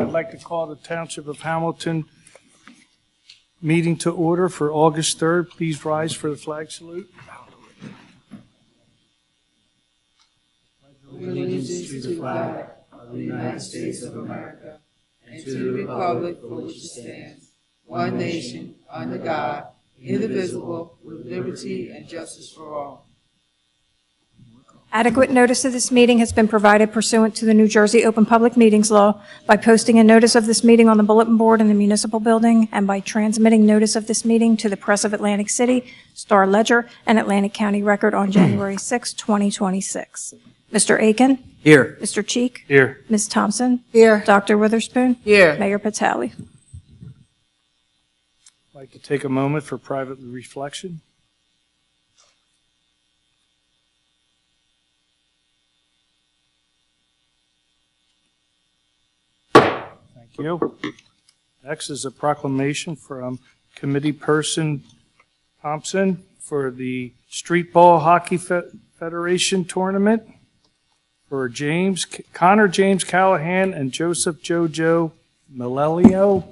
I'd like to call the Township of Hamilton meeting to order for August 3rd. Please rise for the flag salute. Allegiance to the flag of the United States of America and to the republic for which it stands, one nation, under God, indivisible, with liberty and justice for all. Adequate notice of this meeting has been provided pursuant to the New Jersey Open Public Meetings Law by posting a notice of this meeting on the bulletin board in the municipal building and by transmitting notice of this meeting to the Press of Atlantic City, Star Ledger, and Atlantic County Record on January 6, 2026. Mr. Aiken? Here. Mr. Cheek? Here. Ms. Thompson? Here. Dr. Witherspoon? Here. Mayor Patali? I'd like to take a moment for private reflection. Thank you. Next is a proclamation from Committee Person Thompson for the Street Ball Hockey Federation Tournament for Connor James Callahan and Joseph Jojo Melelio.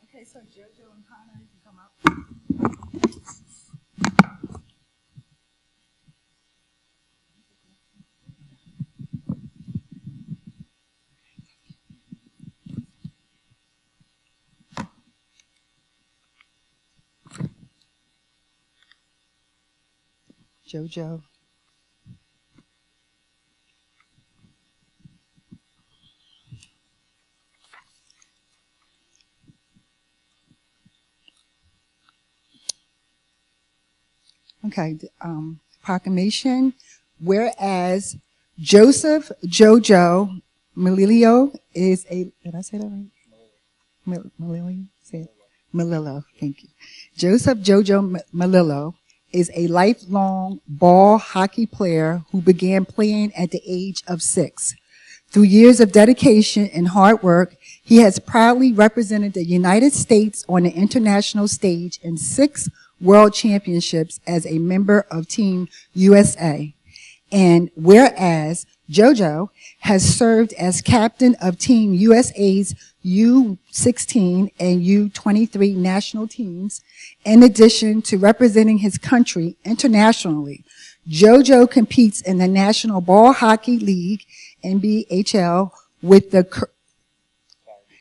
Okay, so Jojo and Connor, you can come up. Jojo. Okay, proclamation. Whereas Joseph Jojo Melillo is a, did I say that right? Melillo? Say it. Melillo, thank you. Joseph Jojo Melillo is a lifelong ball hockey player who began playing at the age of 6. Through years of dedication and hard work, he has proudly represented the United States on the international stage in 6 World Championships as a member of Team USA. And whereas JoJo has served as captain of Team USA's U16 and U23 national teams, in addition to representing his country internationally, JoJo competes in the National Ball Hockey League, NBHL, with the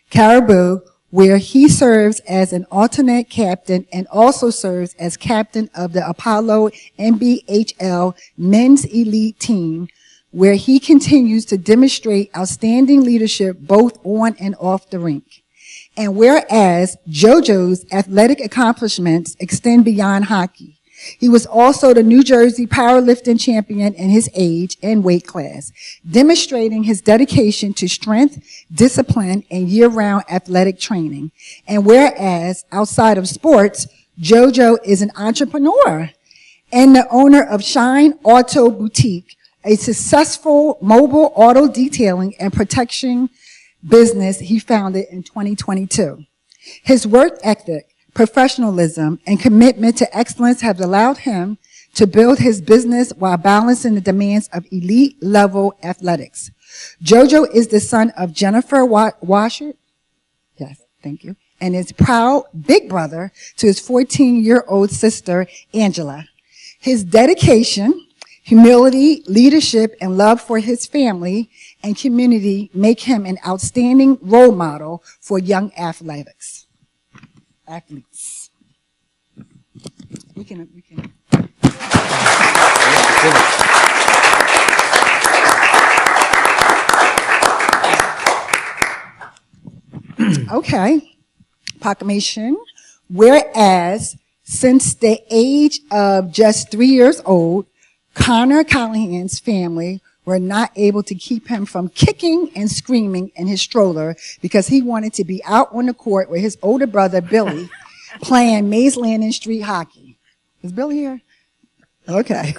Caribou, where he serves as an alternate captain and also serves as captain of the Apollo NBHL men's elite team, where he continues to demonstrate outstanding leadership both on and off the rink. And whereas JoJo's athletic accomplishments extend beyond hockey, he was also the New Jersey powerlifting champion in his age and weight class, demonstrating his dedication to strength, discipline, and year-round athletic training. And whereas outside of sports, JoJo is an entrepreneur and the owner of Shine Auto Boutique, a successful mobile auto detailing and protection business he founded in 2022. His work ethic, professionalism, and commitment to excellence have allowed him to build his business while balancing the demands of elite-level athletics. JoJo is the son of Jennifer Washert, yes, thank you, and is proud big brother to his 14-year-old sister, Angela. His dedication, humility, leadership, and love for his family and community make him an outstanding role model for young athletes. We can. Okay. Proclamation. Whereas since the age of just 3 years old, Connor Callahan's family were not able to keep him from kicking and screaming in his stroller because he wanted to be out on the court with his older brother, Billy, playing Mays Landing street hockey. Is Billy here? Okay.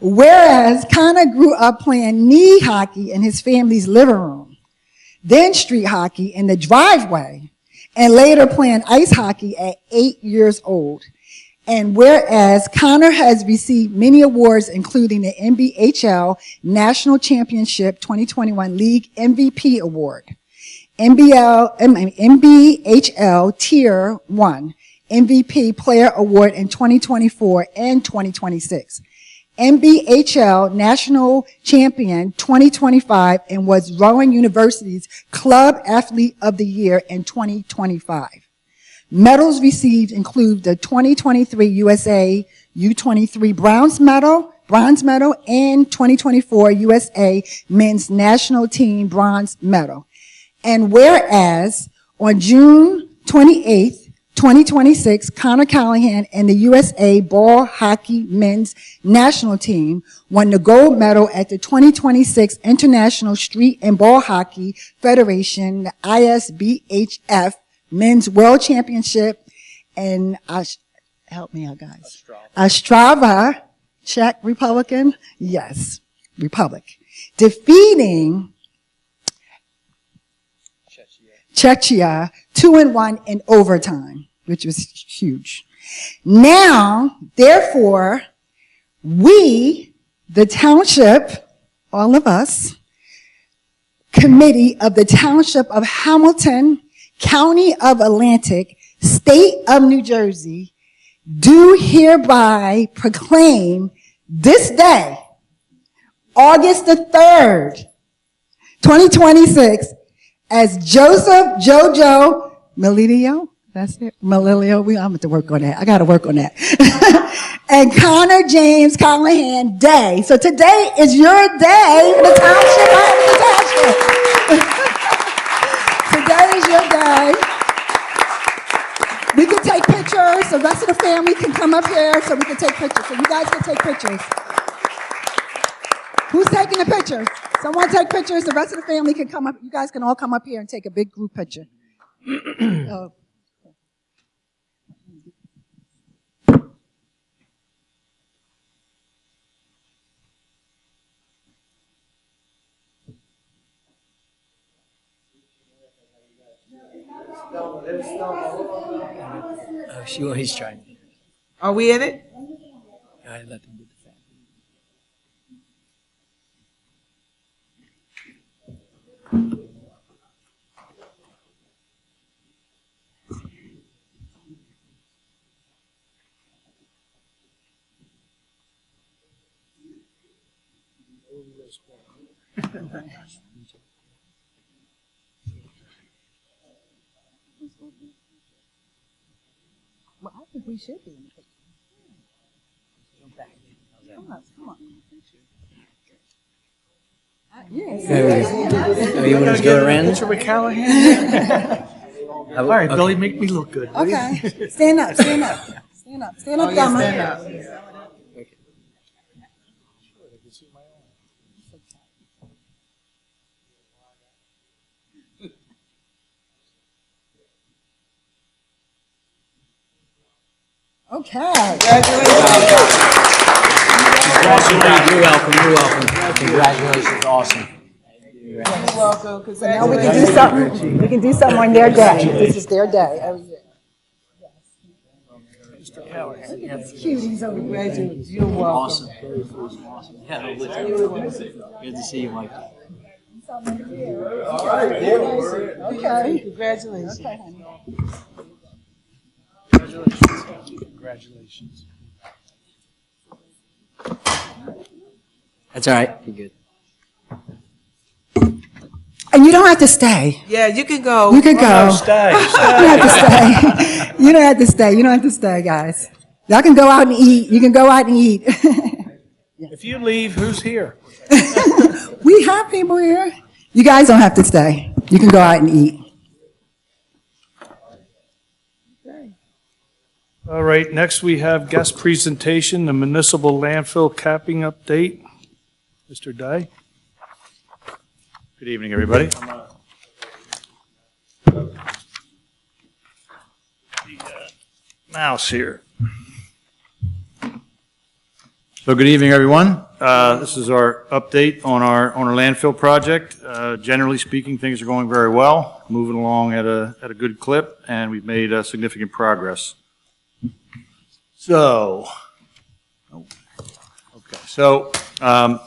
Whereas Connor grew up playing knee hockey in his family's living room, then street hockey in the driveway, and later playing ice hockey at 8 years old. And whereas Connor has received many awards, including the NBHL National Championship 2021 League MVP Award, NBHL Tier 1 MVP Player Award in 2024 and 2026, NBHL National Champion 2025, and was Rowan University's Club Athlete of the Year in 2025. Medals received include the 2023 USA U23 bronze medal, and 2024 USA Men's National Team bronze medal. And whereas on June 28th, 2026, Connor Callahan and the USA Ball Hockey Men's National Team won the gold medal at the 2026 International Street and Ball Hockey Federation, the ISBHF Men's World Championship, and help me out, guys. Ostrava, Czech Republican, yes, Republic, defeating Czechia 2-1 in overtime, which was huge. Now, therefore, we, the township, all of us, committee of the Township of Hamilton, County of Atlantic, State of New Jersey, do hereby proclaim this day, August the 3rd, 2026, as Joseph Jojo Melilio, that's it, Melilio, I'm going to work on that. I got to work on that. And Connor James Callahan Day. So today is your day for the township. Today is your day. We can take pictures. The rest of the family can come up here so we can take pictures. So you guys can take pictures. Who's taking the pictures? Someone take pictures. The rest of the family can come up. You guys can all come up here and take a big group picture. Oh, he's trying. Are we in it? I let him get the fan. Well, I think we should be in the picture. Come on, come on. Oh, you want to go around? Picture with Callahan? All right, Billy, make me look good. will you? Okay. Stand up, stand up. Stand up, stand up, Dummer. Stand up. Okay. You're welcome. You're welcome. Congratulations. Awesome. You're welcome. Now we can do something. We can do something on their day. This is their day every year. Look at these cuties over here. Congratulations. You're welcome. Awesome. Awesome. Yeah, good to see you, Mike. Okay. Congratulations. Okay, honey. Congratulations. That's all right. You're good. And you don't have to stay. Yeah, you can go. You can go. Stay. You don't have to stay. You don't have to stay. You don't have to stay, guys. Y'all can go out and eat. You can go out and eat. If you leave, who's here? We have people here. You guys don't have to stay. You can go out and eat. All right, next we have guest presentation, the municipal landfill capping update. Mr. Day. Good evening, everybody. The mouse here. So good evening, everyone. This is our update on our landfill project. Generally speaking, things are going very well, moving along at a good clip, and we've made significant progress. So,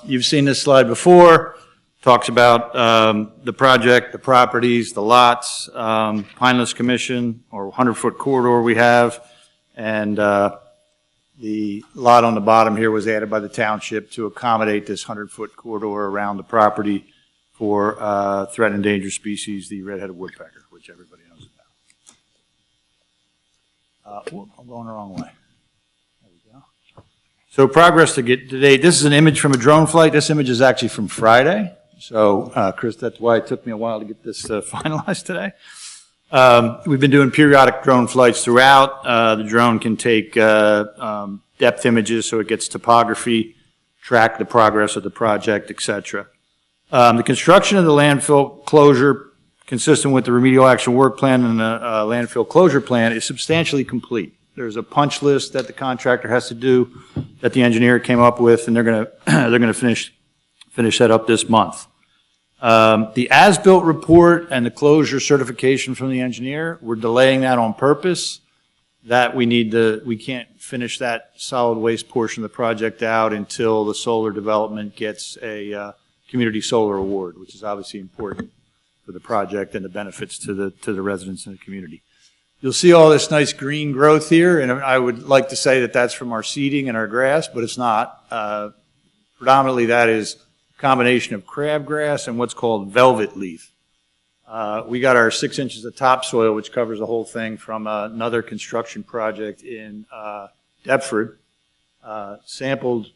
you've seen this slide before. Talks about the project, the properties, the lots, Pineless Commission, or 100-foot corridor we have, and the lot on the bottom here was added by the township to accommodate this 100-foot corridor around the property for threatened and endangered species, the red-headed woodpecker, which everybody knows about. I'm going the wrong way. There we go. So progress to get today. This is an image from a drone flight. This image is actually from Friday. So, Chris, that's why it took me a while to get this finalized today. We've been doing periodic drone flights throughout. The drone can take depth images, so it gets topography, track the progress of the project, etc. The construction of the landfill closure, consistent with the remedial action work plan and the landfill closure plan, is substantially complete. There's a punch list that the contractor has to do, that the engineer came up with, and they're going to finish that up this month. The as-built report and the closure certification from the engineer, we're delaying that on purpose. That we can't finish that solid waste portion of the project out until the solar development gets a community solar award, which is obviously important for the project and the benefits to the residents in the community. You'll see all this nice green growth here, and I would like to say that that's from our seeding and our grass, but it's not. Predominantly that is combination of crabgrass and what's called velvet leaf. We got our 6 inches of topsoil, which covers the whole thing, from another construction project in Deptford. Sampled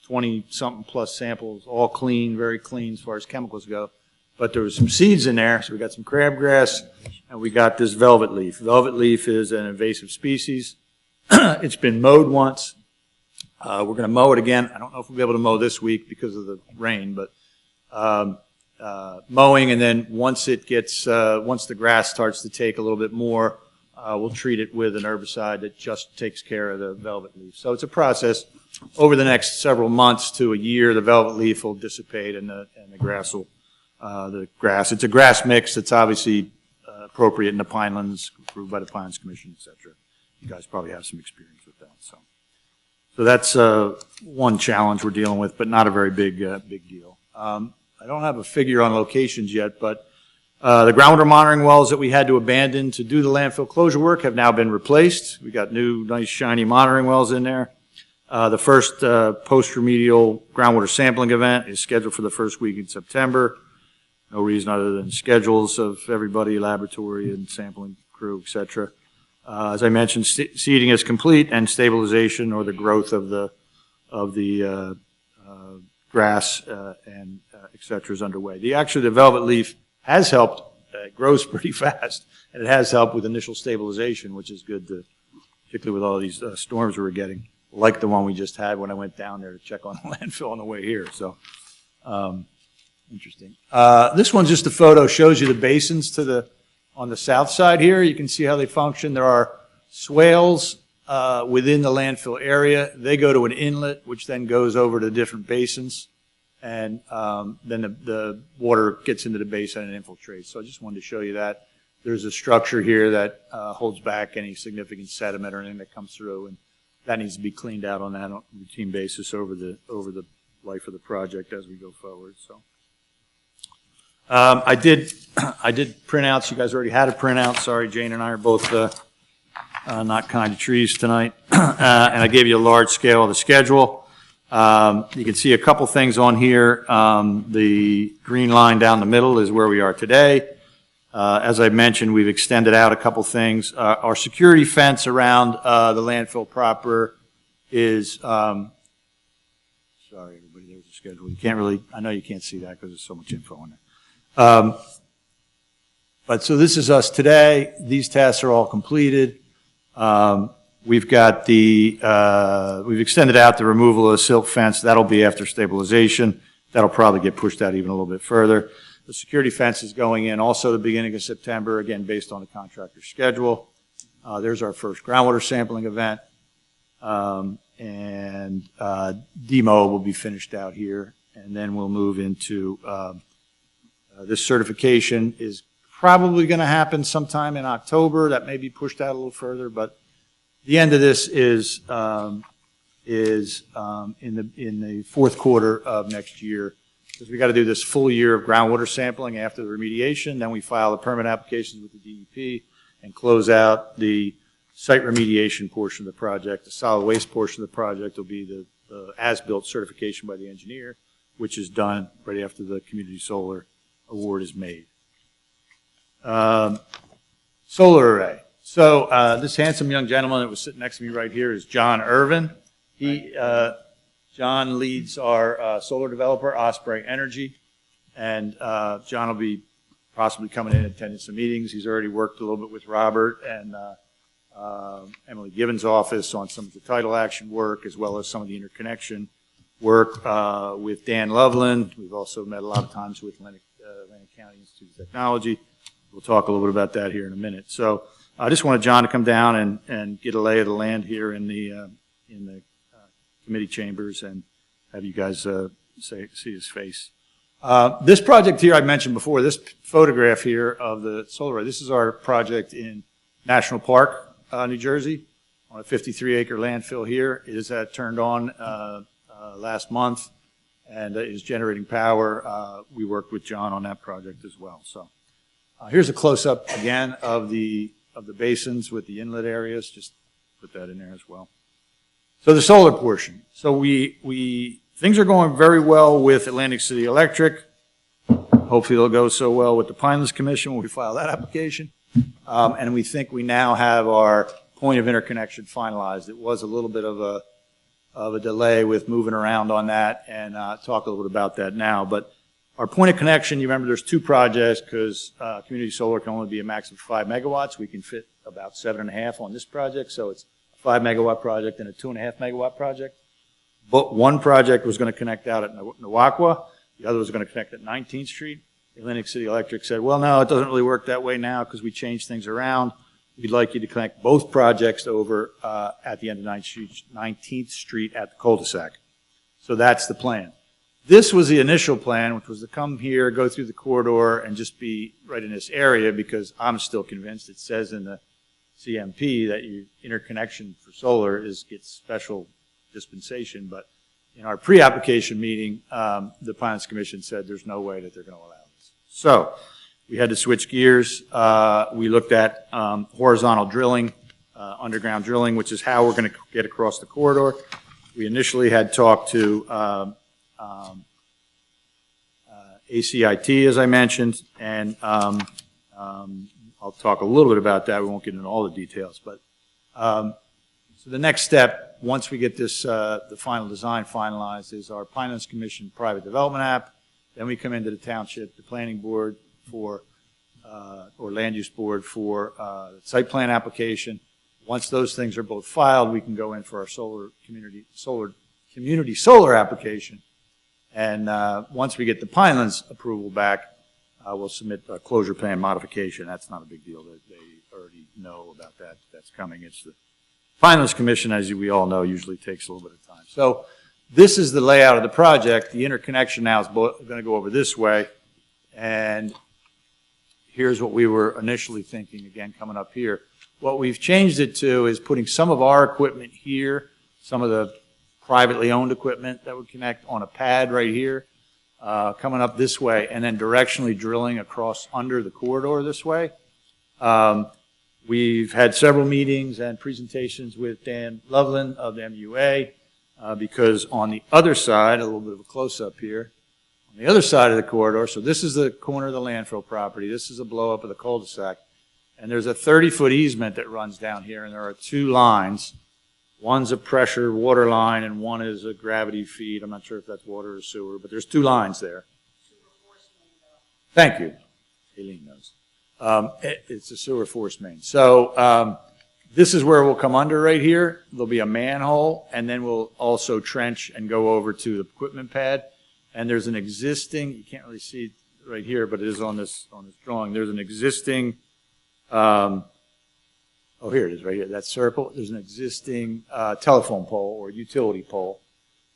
20-something plus samples, all clean, very clean as far as chemicals go. But there was some seeds in there, so we got some crabgrass, and we got this velvet leaf. Velvet leaf is an invasive species. It's been mowed once. We're going to mow it again. I don't know if we'll be able to mow this week because of the rain, but mowing, and then once the grass starts to take a little bit more, we'll treat it with an herbicide that just takes care of the velvet leaf. So it's a process. Over the next several months to a year, the velvet leaf will dissipate, and the grass will, it's a grass mix that's obviously appropriate in the pinelands, approved by the Pinelands Commission, et cetera. You guys probably have some experience with that, so. So that's one challenge we're dealing with, but not a very big deal. I don't have a figure on locations yet, but the groundwater monitoring wells that we had to abandon to do the landfill closure work have now been replaced. We got new, nice, shiny monitoring wells in there. The first post-remedial groundwater sampling event is scheduled for the first week in September. No reason other than schedules of everybody, laboratory and sampling crew, et cetera. As I mentioned, seeding is complete, and stabilization, or the growth of the grass and et cetera, is underway. The velvet leaf has helped. It grows pretty fast, and it has helped with initial stabilization, which is good, particularly with all these storms we were getting, like the one we just had when I went down there to check on the landfill on the way here. So, interesting. This one's just a photo, shows you the basins on the south side here. You can see how they function. There are swales within the landfill area. They go to an inlet, which then goes over to different basins, and then the water gets into the basin and infiltrates. So I just wanted to show you that. There's a structure here that holds back any significant sediment or anything that comes through, and that needs to be cleaned out on that routine basis over the life of the project as we go forward. So. I did printouts. You guys already had a printout. Sorry, Jane and I are both not kind to trees tonight. And I gave you a large scale of the schedule. You can see a couple things on here. The green line down the middle is where we are today. As I mentioned, we've extended out a couple things. Our security fence around the landfill proper is, sorry everybody, there's a schedule. You can't really, I know you can't see that because there's so much info on there. But so this is us today. These tasks are all completed. We've got we've extended out the removal of the silk fence. That'll be after stabilization. That'll probably get pushed out even a little bit further. The security fence is going in also the beginning of September, again, based on the contractor's schedule. There's our first groundwater sampling event. and demo will be finished out here, and then we'll move into this certification is probably going to happen sometime in October. That may be pushed out a little further, but the end of this is in the fourth quarter of next year, because we got to do this full year of groundwater sampling after the remediation. Then we file the permit applications with the DEP and close out the site remediation portion of the project. The solid waste portion of the project will be the as-built certification by the engineer, which is done right after the community solar award is made. Solar array. So this handsome young gentleman that was sitting next to me right here is John Irvin. John leads our solar developer, Osprey Energy, and John will be possibly coming in and attending some meetings. He's already worked a little bit with Robert and Emily Gibbons' office on some of the tidal action work, as well as some of the interconnection work with Dan Loveland. We've also met a lot of times with Atlantic County Institute of Technology. We'll talk a little bit about that here in a minute. So I just wanted John to come down and get a lay of the land here in the committee chambers and have you guys see his face. This project here I mentioned before, this photograph here of the solar array, this is our project in National Park, New Jersey, on a 53-acre landfill here. It is turned on last month and is generating power. We worked with John on that project as well. So here's a close-up again of the basins with the inlet areas. Just put that in there as well. So the solar portion. So things are going very well with Atlantic City Electric. Hopefully they'll go so well with the Pinelands Commission when we file that application. And we think we now have our point of interconnection finalized. It was a little bit of a delay with moving around on that, and talk a little bit about that now. But our point of connection, you remember there's two projects because community solar can only be a max of 5 megawatts. We can fit about 7.5 on this project, so it's a 5 megawatt project and a 2.5 megawatt project. But one project was going to connect out at Newaqua. The other was going to connect at 19th Street. Atlantic City Electric said, well, no, it doesn't really work that way now because we changed things around. We'd like you to connect both projects over at the end of 19th Street at the cul-de-sac. So that's the plan. This was the initial plan, which was to come here, go through the corridor, and just be right in this area, because I'm still convinced it says in the CMP that your interconnection for solar gets special dispensation. But in our pre-application meeting, the Pinelands Commission said there's no way that they're going to allow this. So we had to switch gears. We looked at horizontal drilling, underground drilling, which is how we're going to get across the corridor. We initially had talked to ACIT, as I mentioned, and I'll talk a little bit about that. We won't get into all the details, but so the next step, once we get this the final design finalized, is our Pinelands Commission private development app. Then we come into the township, the planning board for or land use board for the site plan application. Once those things are both filed, we can go in for our community solar application. And once we get the Pinelands approval back, we'll submit a closure plan modification. That's not a big deal. They already know about that. That's coming. It's the Pinelands Commission, as we all know, usually takes a little bit of time. So this is the layout of the project. The interconnection now is going to go over this way. And here's what we were initially thinking, again, coming up here. What we've changed it to is putting some of our equipment here, some of the privately owned equipment that would connect on a pad right here, coming up this way, and then directionally drilling across under the corridor this way. We've had several meetings and presentations with Dan Loveland of the MUA, because on the other side, a little bit of a close-up here, on the other side of the corridor, so this is the corner of the landfill property, this is a blow-up of the cul-de-sac, and there's a 30-foot easement that runs down here, and there are two lines. One's a pressure water line, and one is a gravity feed. I'm not sure if that's water or sewer, but there's two lines there. Thank you. Aileen knows. It's a sewer force main. So this is where we'll come under right here. There'll be a manhole, and then we'll also trench and go over to the equipment pad. And there's an existing, you can't really see it right here, but it is on this drawing. There's an existing oh, here it is, right here, that circle, there's an existing telephone pole or utility pole.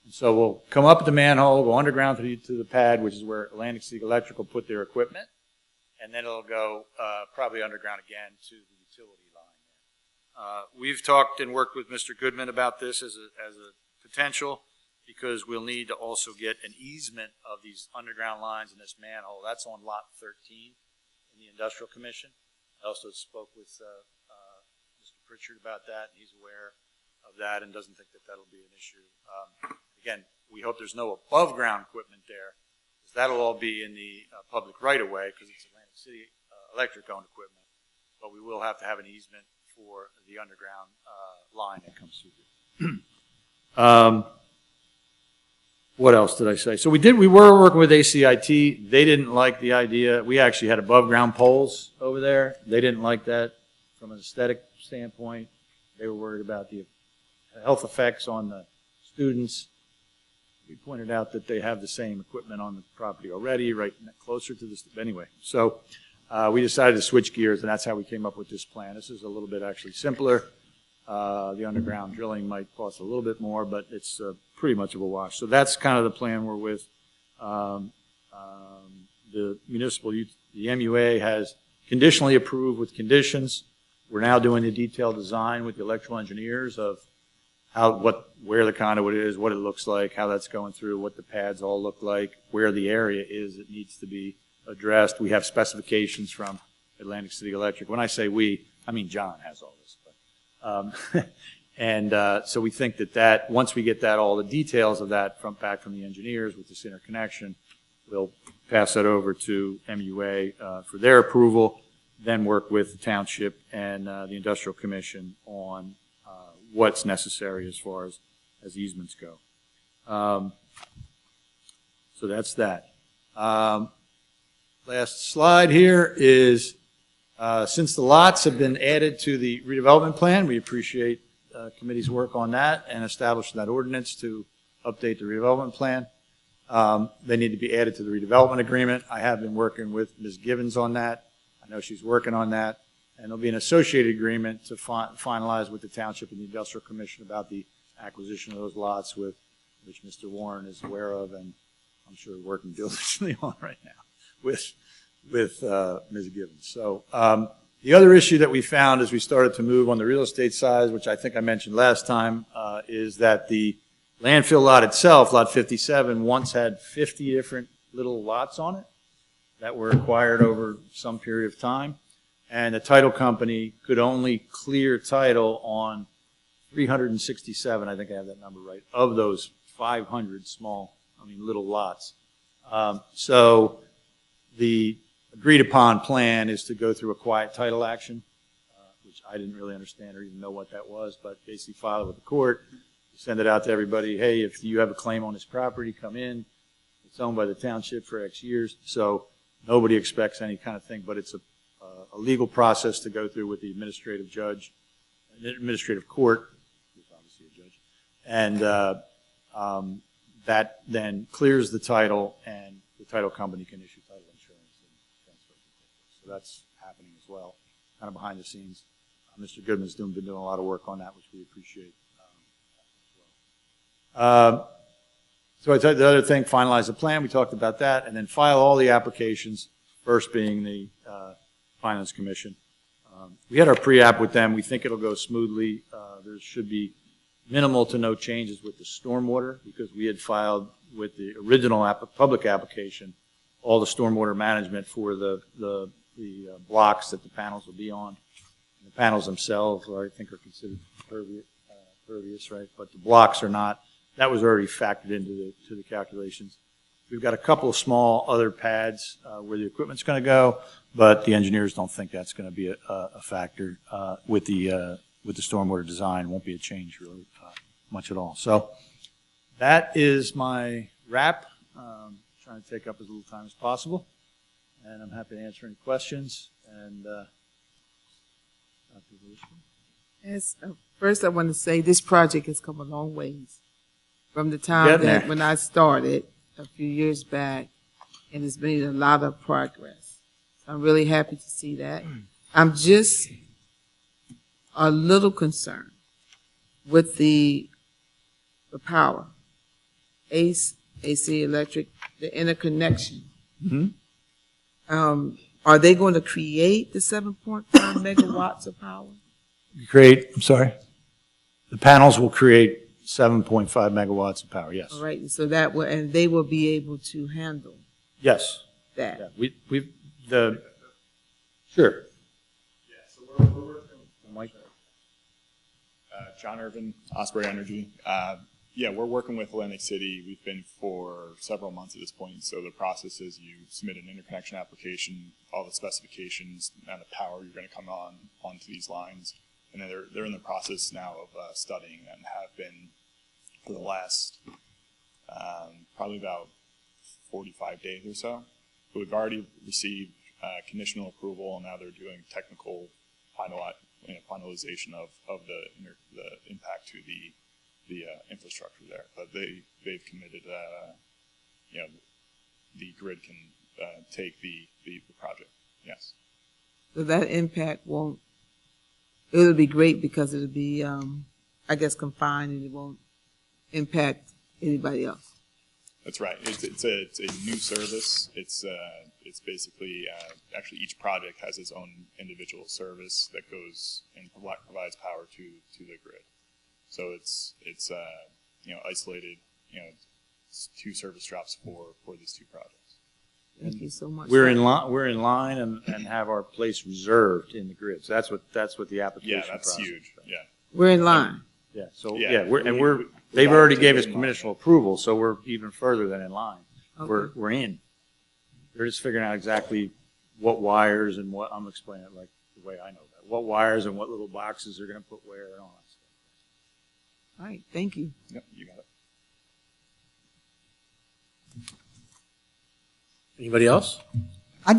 And so we'll come up at the manhole, go underground to the pad, which is where Atlantic City Electric will put their equipment, and then it'll go probably underground again to the utility line. We've talked and worked with Mr. Goodman about this as a potential, because we'll need to also get an easement of these underground lines in this manhole. That's on lot 13 in the Industrial Commission. I also spoke with Mr. Pritchard about that, and he's aware of that and doesn't think that that'll be an issue. Again, we hope there's no above ground equipment there, because that'll all be in the public right of way, because it's Atlantic City Electric owned equipment. But we will have to have an easement for the underground line that comes through here. What else did I say? So we were working with ACIT. They didn't like the idea. We actually had above ground poles over there. They didn't like that from an aesthetic standpoint. They were worried about the health effects on the students. We pointed out that they have the same equipment on the property already, right closer to this. Anyway, so we decided to switch gears, and that's how we came up with this plan. This is a little bit actually simpler. The underground drilling might cost a little bit more, but it's pretty much of a wash. So that's kind of the plan we're with. The the MUA has conditionally approved with conditions. We're now doing the detailed design with the electrical engineers of where the conduit is, what it looks like, how that's going through, what the pads all look like, where the area is that needs to be addressed. We have specifications from Atlantic City Electric. When I say we, I mean John has all this. So we think that once we get that, all the details of that back from the engineers with this interconnection, we'll pass that over to MUA for their approval, then work with the Township and the Industrial Commission on what's necessary as far as easements go. So that's that. Last slide here is, since the lots have been added to the redevelopment plan, we appreciate committee's work on that and establishing that ordinance to update the redevelopment plan. They need to be added to the redevelopment agreement. I have been working with Ms. Givens on that. I know she's working on that. And there'll be an associated agreement to finalize with the Township and the Industrial Commission about the acquisition of those lots, which Mr. Warren is aware of, and I'm sure working diligently on right now with Ms. Givens. So the other issue that we found as we started to move on the real estate side, which I think I mentioned last time, is that the landfill lot itself, lot 57, once had 50 different little lots on it that were acquired over some period of time. And the title company could only clear title on 367, I think I have that number right, of those 500 little lots. So the agreed upon plan is to go through a quiet title action, which I didn't really understand or even know what that was, but basically file it with the court, send it out to everybody. Hey, if you have a claim on this property, come in. It's owned by the Township for X years. So nobody expects any kind of thing, but it's a legal process to go through with the administrative judge, administrative court, who's obviously a judge, and that then clears the title, and the title company can issue title insurance and transfer. So that's happening as well, kind of behind the scenes. Mr. Goodman's been doing a lot of work on that, which we appreciate as well. So I said the other thing, finalize the plan. We talked about that, and then file all the applications. First being the Finance Commission. We had our pre-app with them. We think it'll go smoothly. There should be minimal to no changes with the stormwater, because we had filed with the original public application all the stormwater management for the blocks that the panels will be on. And the panels themselves, I think, are considered pervious, right? But the blocks are not. That was already factored into the calculations. We've got a couple of small other pads where the equipment's going to go, but the engineers don't think that's going to be a factor with the stormwater design. Won't be a change really much at all. So that is my wrap. Trying to take up as little time as possible, and I'm happy to answer any questions. And First, I want to say this project has come a long ways from the time that when I started a few years back, and it's made a lot of progress. So I'm really happy to see that. I'm just a little concerned with the power, AC electric, the interconnection. Are they going to create the 7.5 megawatts of power? I'm sorry? The panels will create 7.5 megawatts of power, yes. All right, and so that will, and they will be able to handle Yes. that. Yeah, sure. Yeah, so we're working with John Irvin, Osprey Energy. Yeah, we're working with Atlantic City. We've been for several months at this point. So the process is you submit an interconnection application, all the specifications, the amount of power you're going to come onto these lines, and then they're in the process now of studying and have been for the last probably about 45 days or so. But we've already received conditional approval, and now they're doing technical finalization of the impact to the infrastructure there. But they've committed the grid can take the project. Yes. So that impact won't, it'll be great because it'll be, I guess, confined and it won't impact anybody else. That's right. It's a new service. It's basically actually each project has its own individual service that goes and provides power to the grid. So it's isolated, two service drops for these two projects. Thank you so much. We're in line and have our place reserved in the grid. So that's what the application process is. Yeah, that's huge. Yeah. We're in line. Yeah, so, Yeah, they've already gave us conditional approval, so we're even further than in line. Okay. We're in. They're just figuring out exactly what wires and what, I'm explaining it like the way I know that, what wires and what little boxes they're gonna put where and all that stuff. All right, thank you. Yep, you got it. Anybody else? I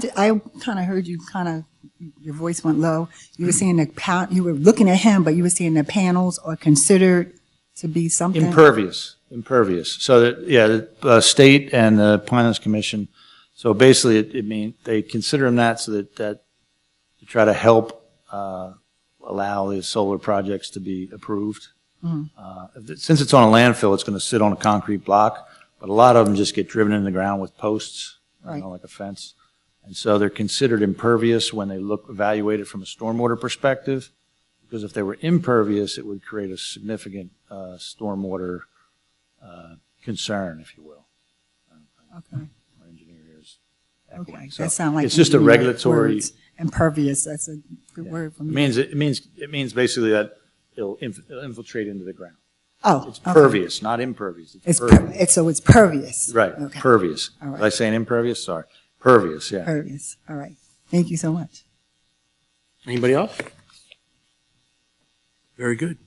kind of heard you your voice went low. You were saying you were looking at him, but you were saying the panels are considered to be something? Impervious. So that, the state and the Planning Commission, so basically it means they consider them that so that to try to help allow the solar projects to be approved. Since it's on a landfill, it's going to sit on a concrete block, but a lot of them just get driven in the ground with posts, like a fence. And so they're considered impervious when they evaluated from a stormwater perspective, because if they were impervious, it would create a significant stormwater concern, if you will. Okay. Our engineer here is Okay. echoing. So That sounds like it's just a engineer regulatory. words. Impervious. That's a good word for me. It means basically that it'll infiltrate into the ground. Oh, It's okay. pervious, not impervious. So it's pervious. Right, Okay. pervious. All right. Was I saying impervious? Sorry. Pervious, yeah. Pervious. All right. Thank you so much. Anybody else? Very good.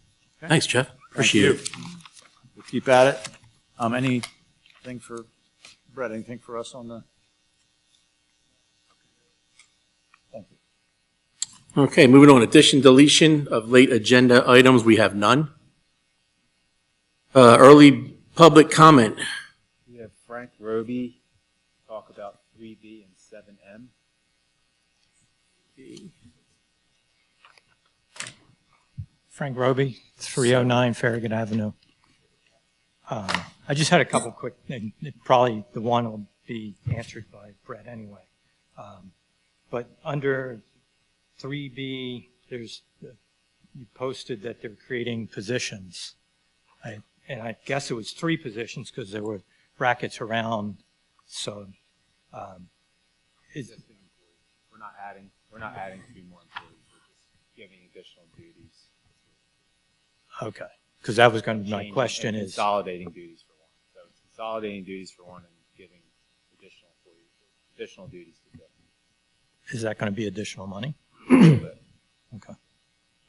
Thanks, Jeff. Appreciate it. We'll keep at it. Anything for Brett? Anything for us on the? Thank you. Okay, moving on. Addition, deletion of late agenda items. We have none. Early public comment. We have Frank Roby talk about 3B and 7M. Frank Roby, 309 Farragut Avenue. I just had a couple quick, and probably the one will be answered by Brett anyway. But under 3B, you posted that they're creating positions. And I guess it was 3 positions because there were brackets around, so. We're not adding 2 more employees. We're just giving additional duties. Okay, because that was going to be my Changing question and is. consolidating duties for one. So it's consolidating duties for one and giving additional employees, additional duties to them. Is that going to be additional money? But Okay.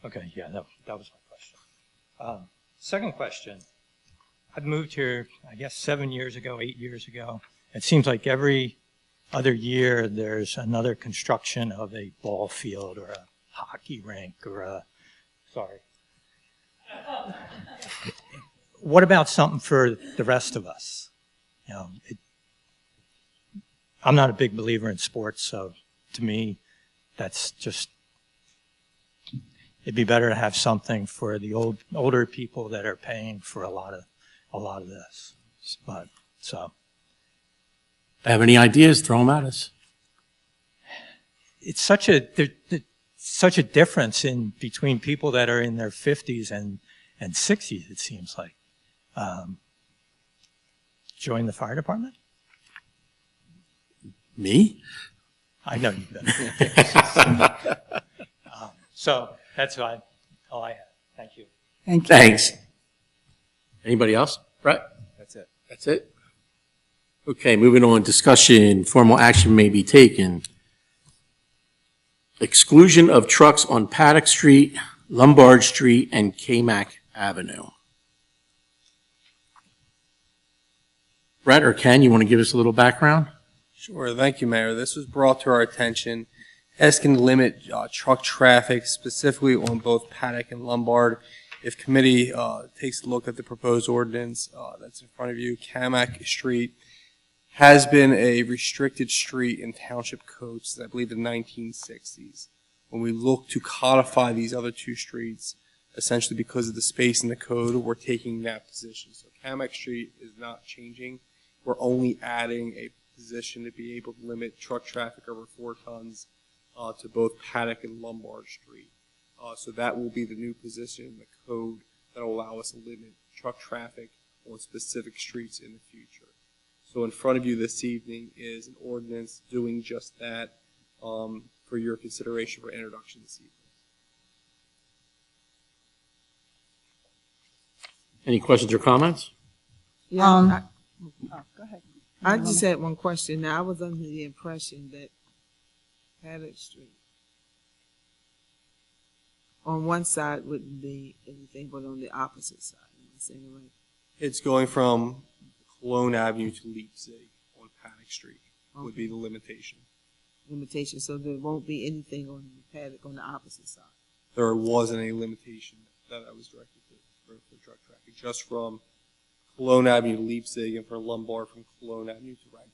Okay, yeah, that was my question. Second question. I've moved here, I guess, 7 years ago, 8 years ago. It seems like every other year there's another construction of a ball field or a hockey rink or a, sorry. What about something for the rest of us? You know, I'm not a big believer in sports, so to me, that's just, it'd be better to have something for the older people that are paying for a lot of this. But so Have any ideas? Throw them at us. it's such a difference in between people that are in their 50s and 60s. It seems like join the fire department. Me? I know you better. So that's all I have. Thank you. Thank you. Thanks. Anybody else? Brett? That's it. That's it? Okay, moving on. Discussion, formal action may be taken. Exclusion of trucks on Paddock Street, Lombard Street, and K-Mac Avenue. Brett or Ken, you want to give us a little background? Sure, thank you, Mayor. This was brought to our attention, asking to limit truck traffic specifically on both Paddock and Lombard. If committee takes a look at the proposed ordinance that's in front of you, Camac Street has been a restricted street in Township Code since I believe the 1960s. When we look to codify these other two streets, essentially because of the space in the code, we're taking that position. So Camac Street is not changing. We're only adding a position to be able to limit truck traffic over 4 tons to both Paddock and Lombard Street. So that will be the new position in the code that will allow us to limit truck traffic on specific streets in the future. So in front of you this evening is an ordinance doing just that for your consideration for introduction this evening. Any questions or comments? Yeah, Go ahead. I just had one question. Now, I was under the impression that Paddock Street on one side wouldn't be anything, but on the opposite side. Am I saying it right? It's going from Cologne Avenue to Leipzig on Paddock Street would be the limitation. Limitation, so there won't be anything on the Paddock on the opposite side. There wasn't a limitation that I was directed to for truck traffic, just from Cologne Avenue to Leipzig and for Lombard from Cologne Avenue to Wrangell.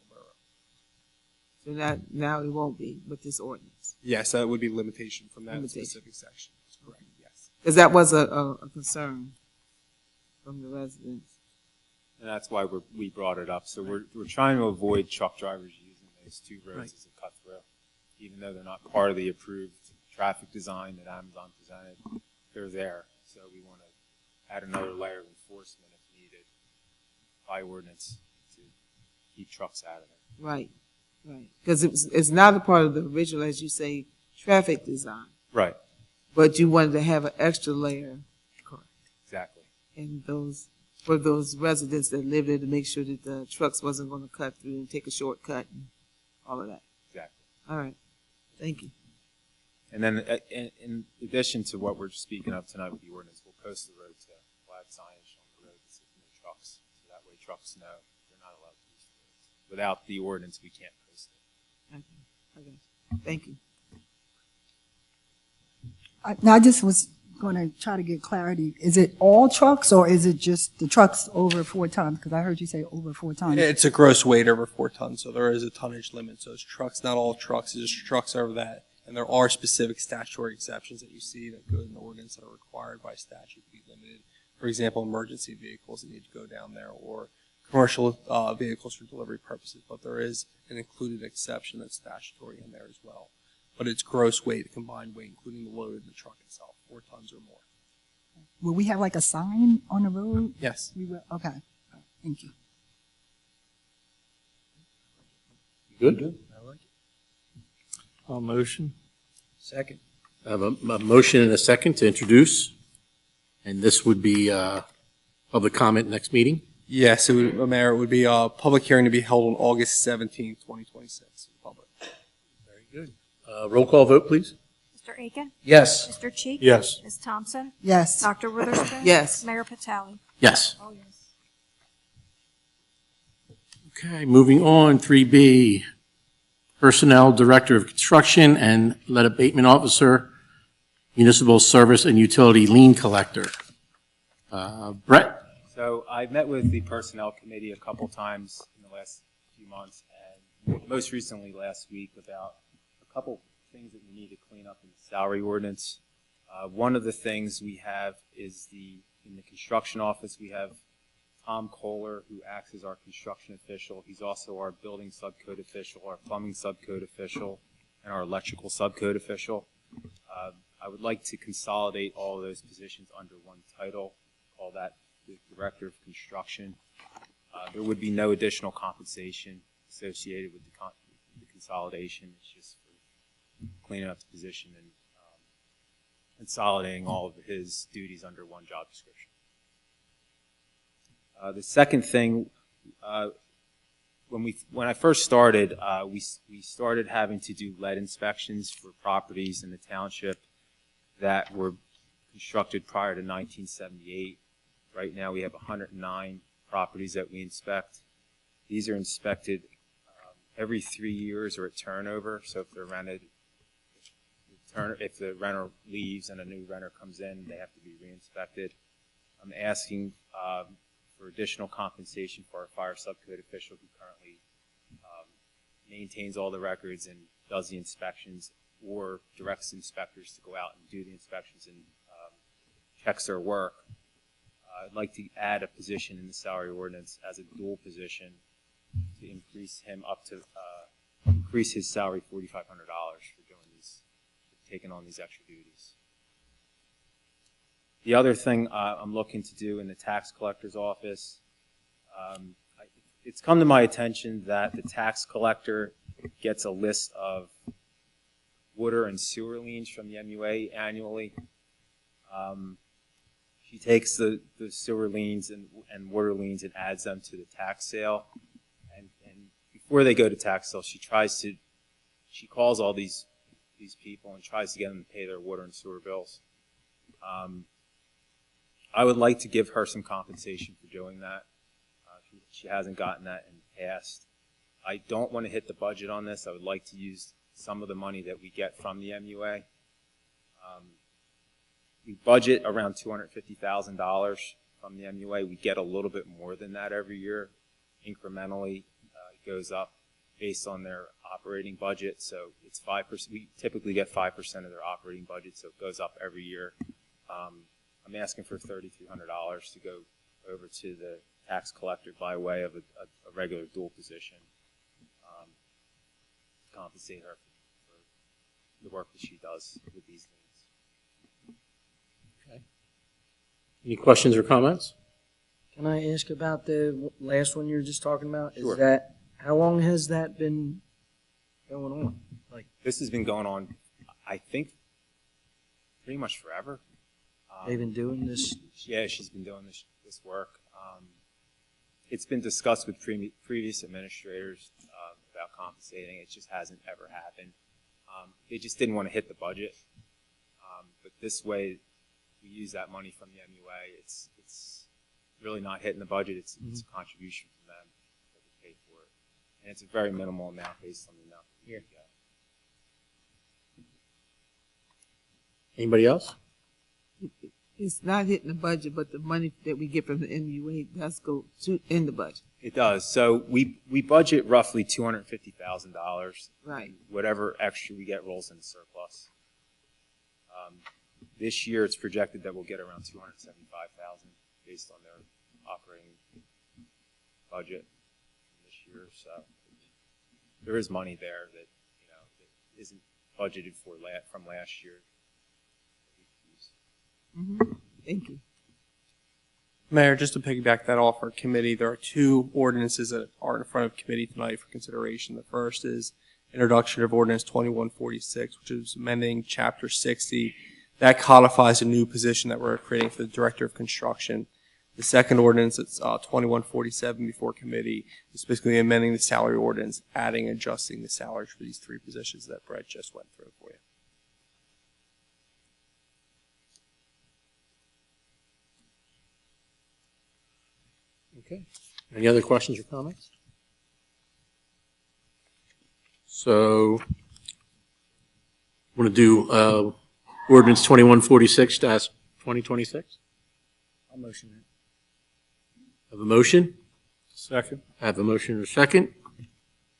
So now it won't be with this ordinance. Yes, that would be limitation from that specific section. That's correct, yes. Because that was a concern from the residents. And that's why we brought it up. So we're trying to avoid truck drivers using those two roads as a cut through, even though they're not part of the approved traffic design that Amazon presented. They're there, so we want to add another layer of enforcement if needed by ordinance to keep trucks out of there. Right, right. Because it's not a part of the original, as you say, traffic design. Right. But you wanted to have an extra layer. Correct. Exactly. And for those residents that live there to make sure that the trucks wasn't going to cut through and take a shortcut and all of that. Exactly. All right. Thank you. And then in addition to what we're speaking of tonight with the ordinance, we'll post the road to flag signage on the road that says no trucks. So that way trucks know they're not allowed to use the roads. Without the ordinance, we can't post it. Okay. Thank you. I just was going to try to get clarity. Is it all trucks or is it just the trucks over 4 tons? Because I heard you say over 4 tons. It's a gross weight over 4 tons, so there is a tonnage limit. So it's trucks, not all trucks, it's just trucks over that. And there are specific statutory exceptions that you see that go in the ordinance that are required by statute to be limited. For example, emergency vehicles that need to go down there or commercial vehicles for delivery purposes. But there is an included exception that's statutory in there as well. But it's gross weight, the combined weight, including the load in the truck itself, 4 tons or more. Will we have like a sign on the road? Yes. We will. Okay. Thank you. Good? I'll motion. Second. I have a motion and a second to introduce, and this would be public comment next meeting. Yes, Mayor, it would be a public hearing to be held on August 17th, 2026. Public. Very good. Roll call vote, please. Mr. Aiken? Yes. Mr. Cheek? Yes. Ms. Thompson? Yes. Dr. Witherspoon? Yes. Mayor Patali? Yes. Oh, yes. Okay, moving on, 3B, Personnel Director of Construction and Lead Abatement Officer, Municipal Service and Utility Lien Collector. Brett? So I met with the Personnel Committee a couple times in the last few months, and most recently last week about a couple things that we need to clean up in the salary ordinance. One of the things we have is in the construction office, we have Tom Kohler, who acts as our construction official. He's also our building subcode official, our plumbing subcode official, and our electrical subcode official. I would like to consolidate all of those positions under one title, call that the Director of Construction. There would be no additional compensation associated with the consolidation. It's just for cleaning up the position and consolidating all of his duties under one job description. The second thing, when I first started, we started having to do lead inspections for properties in the township that were constructed prior to 1978. Right now we have 109 properties that we inspect. These are inspected every 3 years or at turnover. So if they're rented, if the renter leaves and a new renter comes in, they have to be re-inspected. I'm asking for additional compensation for our fire subcode official who currently maintains all the records and does the inspections or directs inspectors to go out and do the inspections and checks their work. I'd like to add a position in the salary ordinance as a dual position to increase him up to increase his salary $4,500 for doing these, taking on these extra duties. The other thing I'm looking to do in the tax collector's office, it's come to my attention that the tax collector gets a list of water and sewer liens from the MUA annually. She takes the sewer liens and water liens and adds them to the tax sale. And before they go to tax sale, she calls all these people and tries to get them to pay their water and sewer bills. I would like to give her some compensation for doing that. She hasn't gotten that in the past. I don't want to hit the budget on this. I would like to use some of the money that we get from the MUA. We budget around $250,000 from the MUA. We get a little bit more than that every year. Incrementally, it goes up based on their operating budget. So it's 5%. We typically get 5% of their operating budget, so it goes up every year. I'm asking for $3,300 to go over to the tax collector by way of a regular dual position. To compensate her for the work that she does with these things. Okay. Any questions or comments? Can I ask about the last one you were just talking about? Sure. Is that, how long has that been going on? Like, This has been going on, I think, pretty much forever. they've been doing this? Yeah, she's been doing this work. It's been discussed with previous administrators about compensating. It just hasn't ever happened. They just didn't want to hit the budget. But this way, we use that money from the MUA. It's really not hitting the budget. It's a contribution from them that we pay for it. And it's a very minimal amount based on the amount that we get. Anybody else? It's not hitting the budget, but the money that we get from the MUA does go in the budget. It does. So we budget roughly $250,000. Right. Whatever extra we get rolls into surplus. This year, it's projected that we'll get around $275,000 based on their operating budget this year. So there is money there that that isn't budgeted for from last year. Thank you. Mayor, just to piggyback that off our committee, there are two ordinances that are in front of committee tonight for consideration. The first is introduction of ordinance 2146, which is amending chapter 60. That codifies a new position that we're creating for the director of construction. The second ordinance, it's 2147 before committee, is basically amending the salary ordinance, adding, adjusting the salaries for these three positions that Brett just went through for you. Okay. Any other questions or comments? So, want to do ordinance 2146-2026? I'll motion that. Have a motion? Second. I have a motion and a second.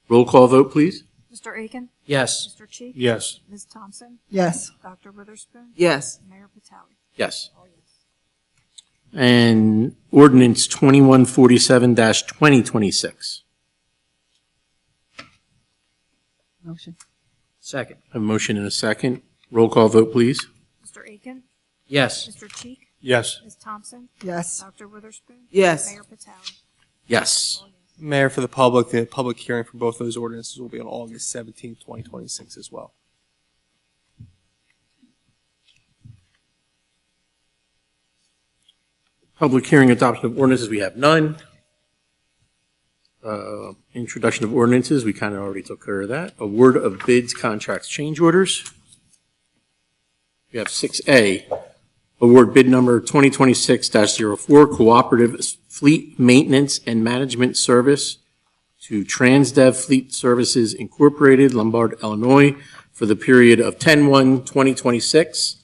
Roll call vote, please. Mr. Aiken? Yes. Mr. Cheek? Yes. Ms. Thompson? Yes. Dr. Witherspoon? Yes. Mayor Patali? Yes. All yes. And ordinance 2147-2026. Motion. Second. A motion and a second. Roll call vote, please. Mr. Aiken? Yes. Mr. Cheek? Yes. Ms. Thompson? Yes. Dr. Witherspoon? Yes. Mayor Patali? Yes. All yes. Mayor, for the public hearing for both those ordinances will be on August 17th, 2026 as well. Public hearing adoption of ordinances, we have none. Introduction of ordinances, we kind of already took care of that. Award of bids, contracts, change orders. We have 6A, award bid number 2026-04, Cooperative Fleet Maintenance and Management Service to Transdev Fleet Services Incorporated, Lombard, Illinois, for the period of 10/1/2026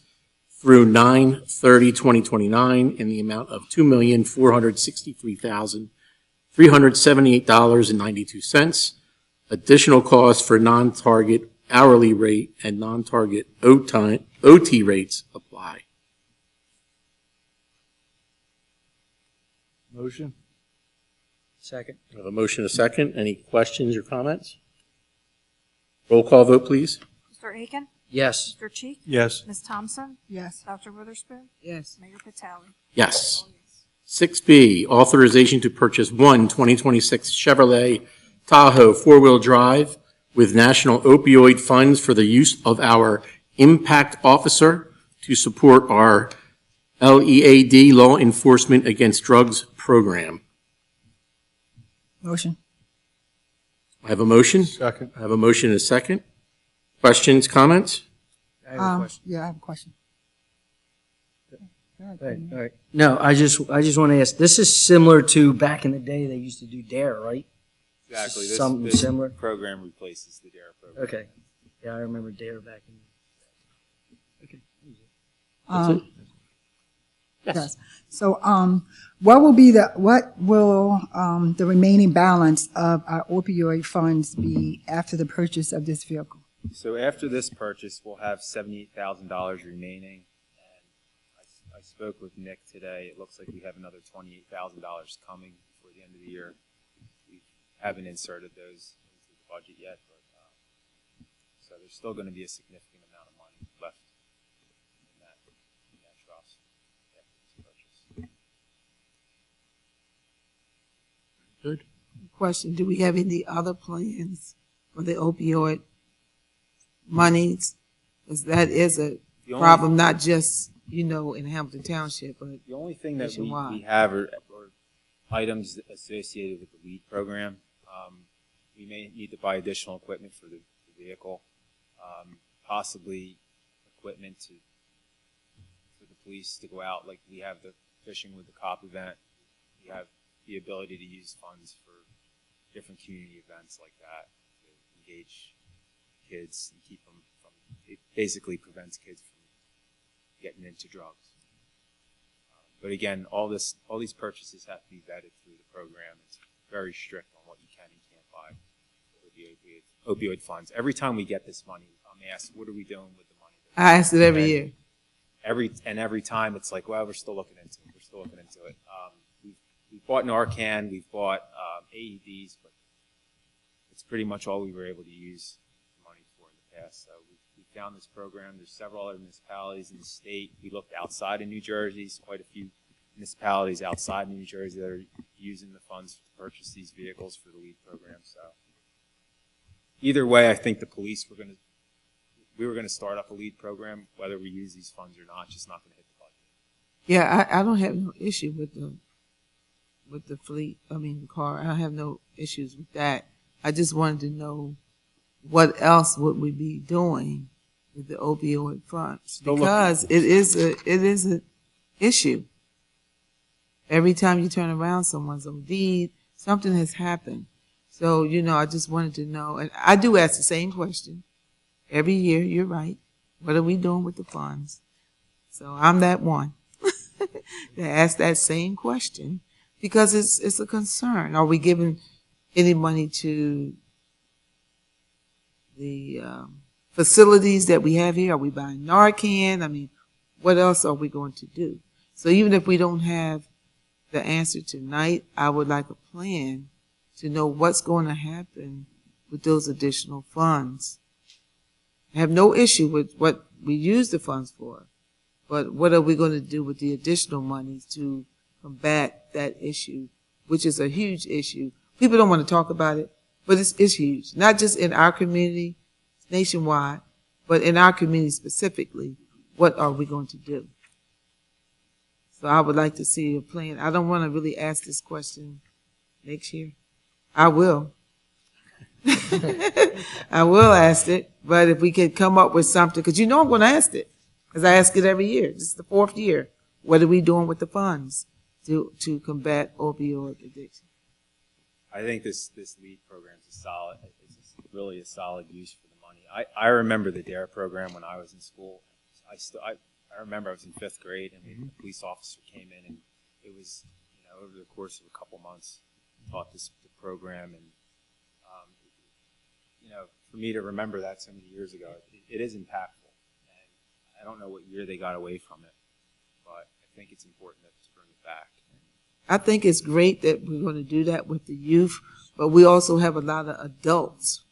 through 9/30/2029 in the amount of $2,463,378.92. Additional costs for non-target hourly rate and non-target OT rates apply. Motion? Second. I have a motion, a second. Any questions or comments? Roll call vote, please. Mr. Aiken? Yes. Mr. Cheek? Yes. Ms. Thompson? Yes. Dr. Witherspoon? Yes. Mayor Patali? Yes. All yes. 6B, authorization to purchase one 2026 Chevrolet Tahoe four-wheel drive with national opioid funds for the use of our impact officer to support our LEAD, Law Enforcement Against Drugs program. Motion. I have a motion. Second. I have a motion and a second. Questions, comments? I have a question. Yeah, I have a question. All right. No, I just want to ask, this is similar to back in the day, they used to do DARE, right? Exactly. Something This similar? program replaces the DARE program. Okay. Yeah, I remember DARE back in. Okay. Yes. So, what will the remaining balance of our opioid funds be after the purchase of this vehicle? So after this purchase, we'll have $78,000 remaining. And I spoke with Nick today. It looks like we have another $28,000 coming before the end of the year. We haven't inserted those into the budget yet, but so there's still going to be a significant amount of money left in that trust after this purchase. Good. Question, do we have any other plans for the opioid monies? Because that is a The only- problem, not just, in Hamilton Township, but The only thing that we nationwide. have are items associated with the LEAD program. We may need to buy additional equipment for the vehicle, possibly equipment for the police to go out. Like we have the Fishing with the Cop event. We have the ability to use funds for different community events like that to engage kids and keep them from. It basically prevents kids from getting into drugs. But again, all these purchases have to be vetted through the program. It's very strict on what you can and can't buy with the opioid funds. Every time we get this money, I'm asked, what are we doing with the money? I ask it every year. Every time it's like, well, we're still looking into it. We've bought Narcan, we've bought AEDs, but it's pretty much all we were able to use the money for in the past. So we found this program. There's several other municipalities in the state. We looked outside of New Jersey. There's quite a few municipalities outside of New Jersey that are using the funds to purchase these vehicles for the LEAD program. So either way, I think the police we were going to start up a LEAD program, whether we use these funds or not, just not going to hit the budget. Yeah, I don't have no issue with the fleet, the car. I have no issues with that. I just wanted to know what else would we be doing with the opioid funds, because it is an issue. Every time you turn around, someone's OD'd, something has happened. So, I just wanted to know, and I do ask the same question every year. You're right. What are we doing with the funds? So I'm that one to ask that same question, because it's a concern. Are we giving any money to the facilities that we have here? Are we buying Narcan? I mean, what else are we going to do? So even if we don't have the answer tonight, I would like a plan to know what's going to happen with those additional funds. I have no issue with what we use the funds for, but what are we going to do with the additional monies to combat that issue, which is a huge issue. People don't want to talk about it, but it's huge. Not just in our community, nationwide, but in our community specifically, what are we going to do? So I would like to see a plan. I don't want to really ask this question next year. I will. I will ask it, but if we could come up with something, because you know I'm going to ask it, because I ask it every year. This is the 4th year. What are we doing with the funds to combat opioid addiction? I think this LEAD program is solid. It's really a solid use for the money. I remember the DARE program when I was in school. I remember I was in 5th grade, and a police officer came in, and it was, over the course of a couple months, taught the program, and for me to remember that so many years ago, it is impactful. And I don't know what year they got away from it, but I think it's important to bring it back. I think it's great that we're going to do that with the youth, but we also have a lot of adults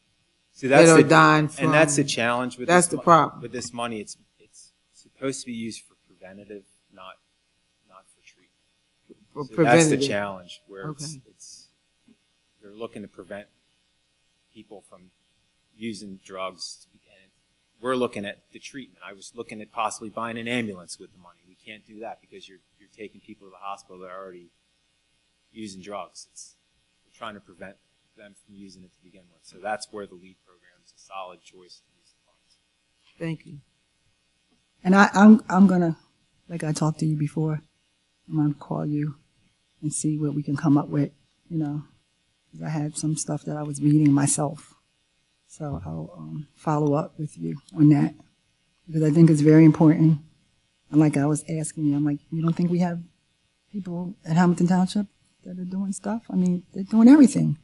that are dying from. And that's the challenge with that's the problem. With this money. It's supposed to be used for preventative, not for treatment. For so preventative. That's the challenge, where Okay. they're looking to prevent people from using drugs, and we're looking at the treatment. I was looking at possibly buying an ambulance with the money. We can't do that because you're taking people to the hospital that are already using drugs. We're trying to prevent them from using it to begin with. So that's where the LEAD program is a solid choice to use the funds. Thank you. And I'm gonna, like I talked to you before, I'm gonna call you and see what we can come up with, 'cause I had some stuff that I was reading myself. So I'll follow up with you on that, because I think it's very important. And like I was asking you, I'm like, you don't think we have people at Hamilton Township that are doing stuff? I mean, they're doing everything.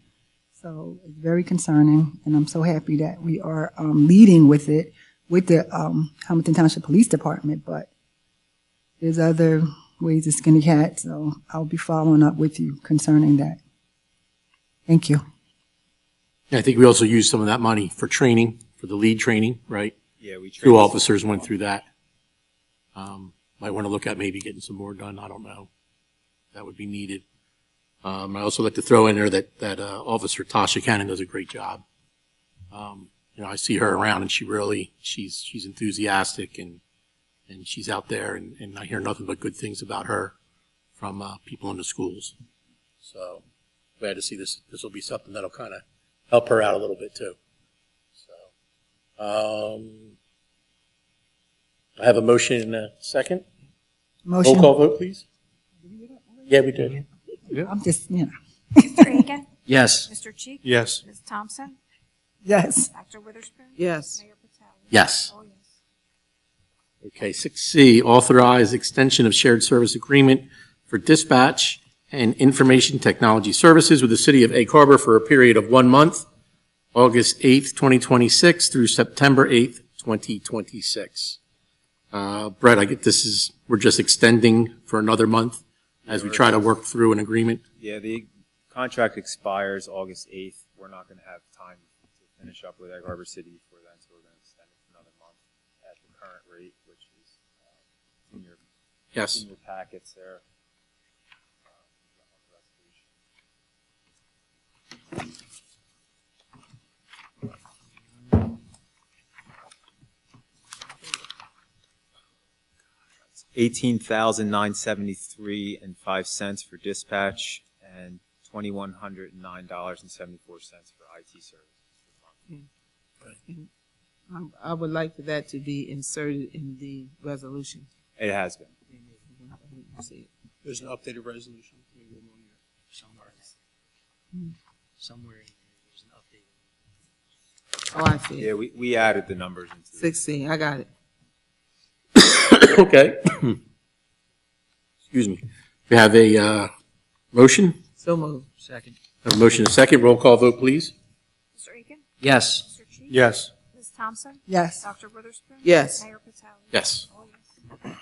So it's very concerning, and I'm so happy that we are leading with it with the Hamilton Township Police Department, but there's other ways to skin a cat, so I'll be following up with you concerning that. Thank you. Yeah, I think we also used some of that money for training, for the LEAD training, right? Yeah, we 2 officers went through that. Might want to look at maybe getting some more done. I don't know. That would be needed. I also like to throw in there that Officer Tasha Cannon does a great job. I see her around, and she's enthusiastic, and she's out there, and I hear nothing but good things about her from people in the schools. So glad to see this. This will be something that'll kind of help her out a little bit too. So I have a motion and a second. Motion. Roll call vote, please. Yeah, we did. I'm just, Mr. Aiken? Yes. Mr. Cheek? Yes. Ms. Thompson? yes. Dr. Witherspoon? Yes. Mayor Patel? Yes. Oh, yes. Okay, 6C, authorize extension of shared service agreement for dispatch and information technology services with the city of Egg Harbor for a period of 1 month, August 8th, 2026 through September 8th, 2026. Brett, I get we're just extending for another month as we try to work through an agreement. Yeah, the contract expires August 8th. We're not going to have time to finish up with Egg Harbor City before then, so we're going to extend it for another month at the current rate, which is in your packets there. $18,973.05 for dispatch and $2,109.74 for IT services. I would like for that to be inserted in the resolution. It has been. There's an updated resolution. Somewhere in there, there's an update. Oh, I see. Yeah, we added the numbers into it. 16, I got it. Okay. Excuse me. We have a motion. So moved. Second. A motion and a second. Roll call vote, please. Mr. Aiken? Yes. Mr. Cheek? Yes. Thompson? Yes. Dr. Witherspoon? Yes. Mayor Patel? Yes. All yes.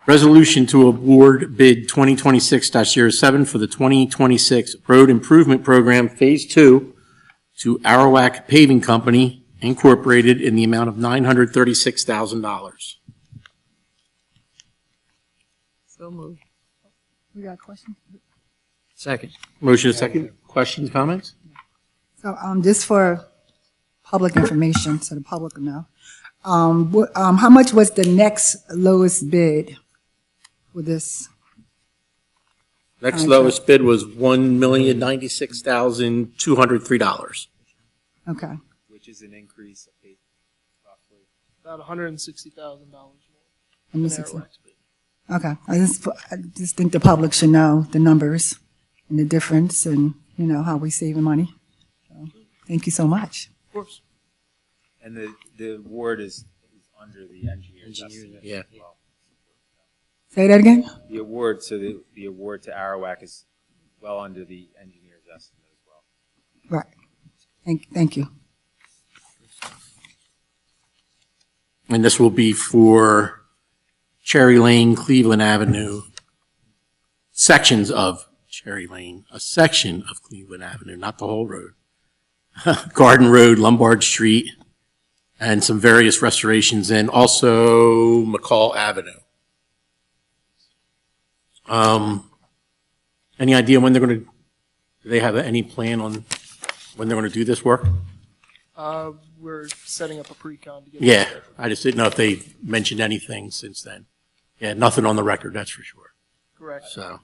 Resolution to award bid 2026-07 for the 2026 Road Improvement Program Phase 2 to Arawak Paving Company Incorporated in the amount of $936,000. So moved. We got questions? Second. Motion is second. Questions, comments? So, just for public information, so the public will know, how much was the next lowest bid for this? Next lowest bid was $1,096,203. Okay. Which is an increase of roughly. About $160,000 more. Let me than see. Arawak's bid. Okay, I just think the public should know the numbers and the difference and, you know, how we saving money. So, thank you so much. Of course. And the award is under the engineer's estimate yeah. as well. Say that again? The award, so the award to Arawak is well under the engineer's estimate as well. Right. Thank you. And this will be for Cherry Lane, Cleveland Avenue, sections of Cherry Lane, a section of Cleveland Avenue, not the whole road. Garden Road, Lombard Street, and some various restorations, and also McCall Avenue. Any idea when they're going to, do they have any plan on when they're going to do this work? We're setting up a pre-con to get Yeah, this started. I just didn't know if they mentioned anything since then. Yeah, nothing on the record, that's for sure. Correct. So,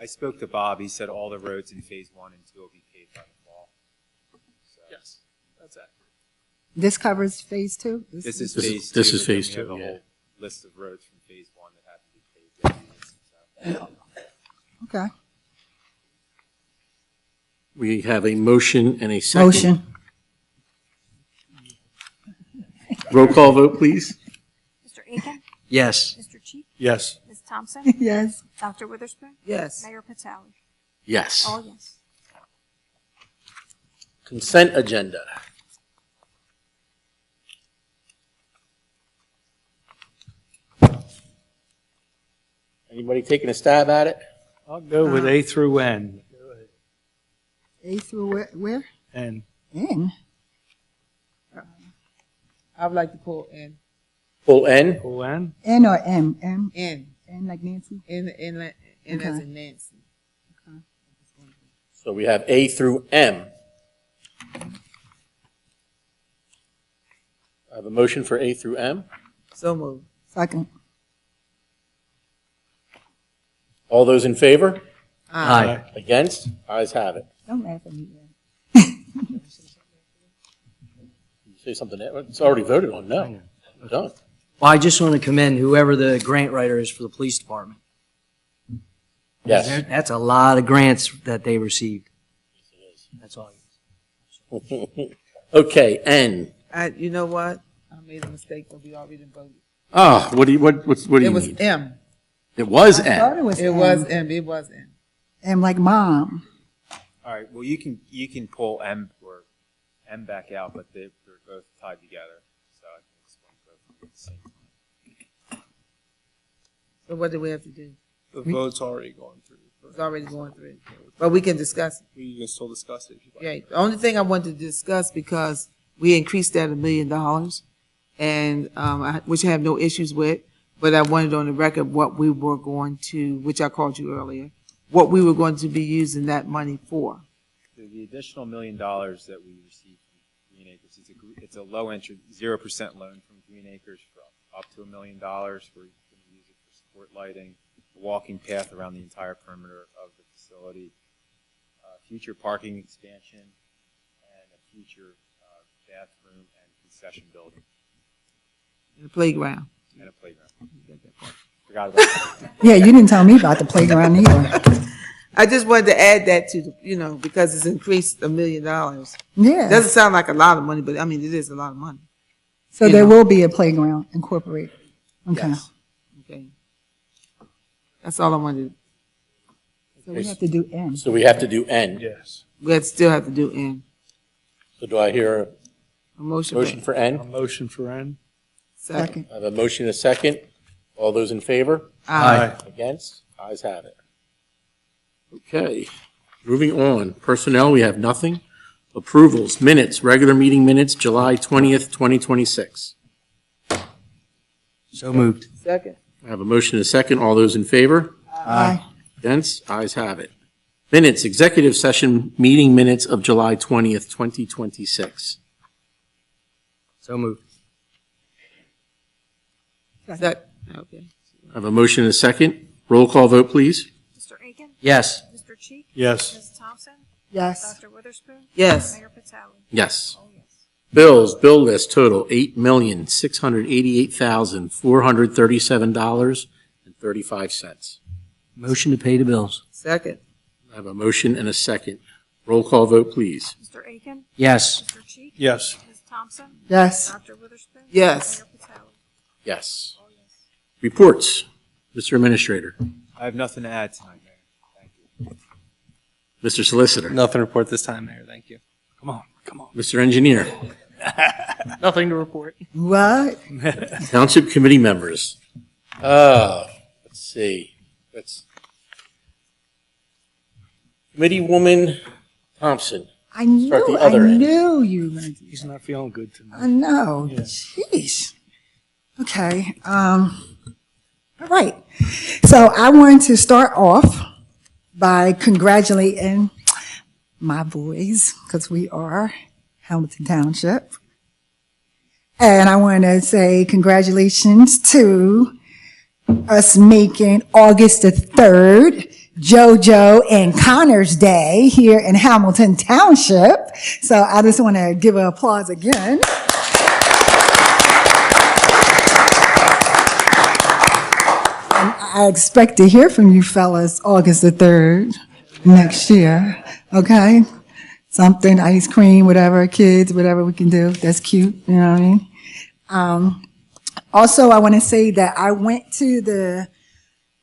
I spoke to Bob. He said all the roads in phase 1 and 2 will be paved by the fall. So Yes, that's accurate. This covers phase 2? this is This is- phase 2. this is but then phase we have 2, a yeah. whole list of roads from phase 1 that have to be paved. So, Okay. we have a motion and a second. Motion. Roll call vote, please. Mr. Aiken? Yes. Mr. Cheek? Yes. Ms. Thompson? Yes. Dr. Witherspoon? Yes. Mayor Patel? Yes. All yes. Consent agenda. Anybody taking a stab at it? I'll go with A through N. A through where? N. N. I would like to pull in, Full N? O N? N or M? M? in, N like Nancy? in as Okay. in Nancy. So we have A through M. I have a motion for A through M. So moved. Second. All those in favor? Aye. Against? Ayes have it. Don't laugh at me. You say something, it's already voted on, no. Done. Well, I just want to commend whoever the grant writer is for the police department. Yes. That's a lot of grants that they received. That's all. Okay, N. You know what? I made a mistake, but we already voted. Oh, what do you It was need? M. It was I thought N. it was It M. was M. It was M. M like mom. all right. Well, you can pull M or M back out, but they're both tied together. So I can explain both at the same time. So what do we have to do? The vote's already gone through. It's already going through. But we can discuss it. We can still discuss it if you'd like. Yeah. The only thing I wanted to discuss, because we increased that $1 million, and which I have no issues with, but I wanted on the record what we were going to, which I called you earlier, what we were going to be using that money for. The additional $1 million that we received from Green Acres, it's a low interest, 0% loan from Green Acres for up to $1 million. We're going to use it for support lighting, a walking path around the entire perimeter of the facility, future parking expansion, and a future bathroom and concession building, The playground. and a playground. Forgot about that. Yeah, you didn't tell me about the playground either. I just wanted to add that to the, because it's increased $1 million. Yeah. Doesn't sound like a lot of money, but I mean, it is a lot of money. So you there know. will be a playground incorporated. Okay. Yes. Okay. That's all I wanted. So we have to do N. So we have to do N. Yes. We still have to do N. So do I hear a A motion. Motion for A N. motion for N. Second. I have a motion and a second. All those in favor? Aye. Against? Ayes have it. Okay, moving on. Personnel, we have nothing. Approvals, minutes, regular meeting minutes, July 20th, 2026. So moved. Second. I have a motion and a second. All those in favor? Aye. Against? Ayes have it. Minutes, executive session meeting minutes of July 20th, 2026. So moved. Second. Okay. I have a motion and a second. Roll call vote, please. Mr. Aiken? Yes. Mr. Cheek? Yes. Ms. Thompson? Yes. Dr. Witherspoon? Yes. Mayor Patel? Yes. Oh, yes. Bills, bill list total $8,688,437.35. Motion to pay the bills. Second. I have a motion and a second. Roll call vote, please. Mr. Aiken? Yes. Mr. Cheek? Yes. Ms. Thompson? Yes. Dr. Witherspoon? Yes. Mayor Patel? Yes. Oh, yes. Reports, Mr. Administrator, I have nothing to add tonight, Mayor. Thank you. Mr. Solicitor, Nothing to report this time, Mayor. Thank you. Come on, come on. Mr. Engineer, Nothing to report. What? Township Committee members. Let's see. Committee Woman Thompson. I Start the knew, other end. you were going to do He's that. not feeling good tonight. I know. Yeah. Jeez. Okay. All right. So I wanted to start off by congratulating my boys, because we are Hamilton Township. And I want to say congratulations to us making August the 3rd JoJo and Connor's Day here in Hamilton Township. So I just want to give an applause again. And I expect to hear from you fellas August the 3rd next year, okay? Something, ice cream, whatever, kids, whatever we can do. That's cute, you know what I mean? Also, I want to say that I went to the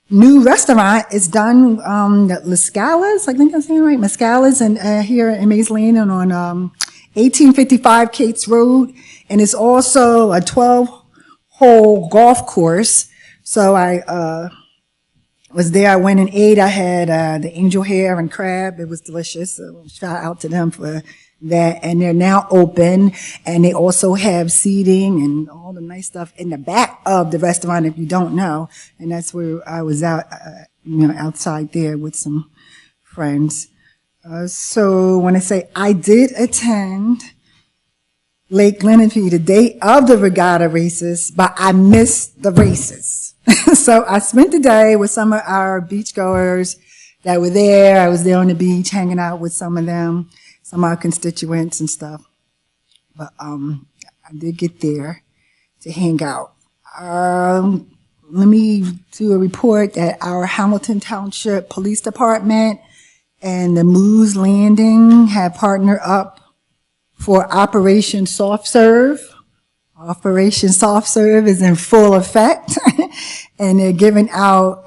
new restaurant. It's done, La Scala's, I think I'm saying it right, Mascala's, and here in Mays Lane and on 1855 Cates Road. And it's also a 12-hole golf course. So I was there. I went and ate. I had the angel hair and crab. It was delicious. So shout out to them for that. And they're now open. And they also have seating and all the nice stuff in the back of the restaurant, if you don't know. And that's where I was out, outside there with some friends. So when I say I did attend Lake Lenape the day of the regatta races, but I missed the races. So I spent the day with some of our beachgoers that were there. I was there on the beach hanging out with some of them, some of our constituents and stuff. But I did get there to hang out. Let me do a report that our Hamilton Township Police Department and the Moose Landing have partnered up for Operation Soft Serve. Operation Soft Serve is in full effect, and they're giving out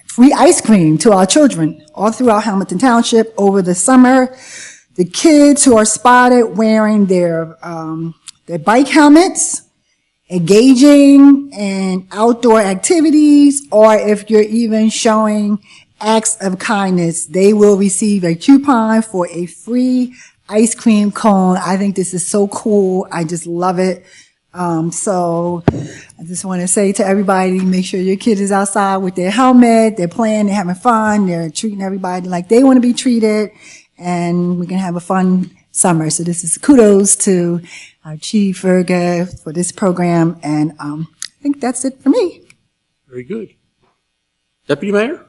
free ice cream to our children all throughout Hamilton Township over the summer. The kids who are spotted wearing their bike helmets, engaging in outdoor activities, or if you're even showing acts of kindness, they will receive a coupon for a free ice cream cone. I think this is so cool. I just love it. So I just want to say to everybody, make sure your kid is outside with their helmet. They're playing, they're having fun. They're treating everybody like they want to be treated, and we can have a fun summer. So this is kudos to our Chief Verga for this program. And I think that's it for me. Very good. Deputy Mayor?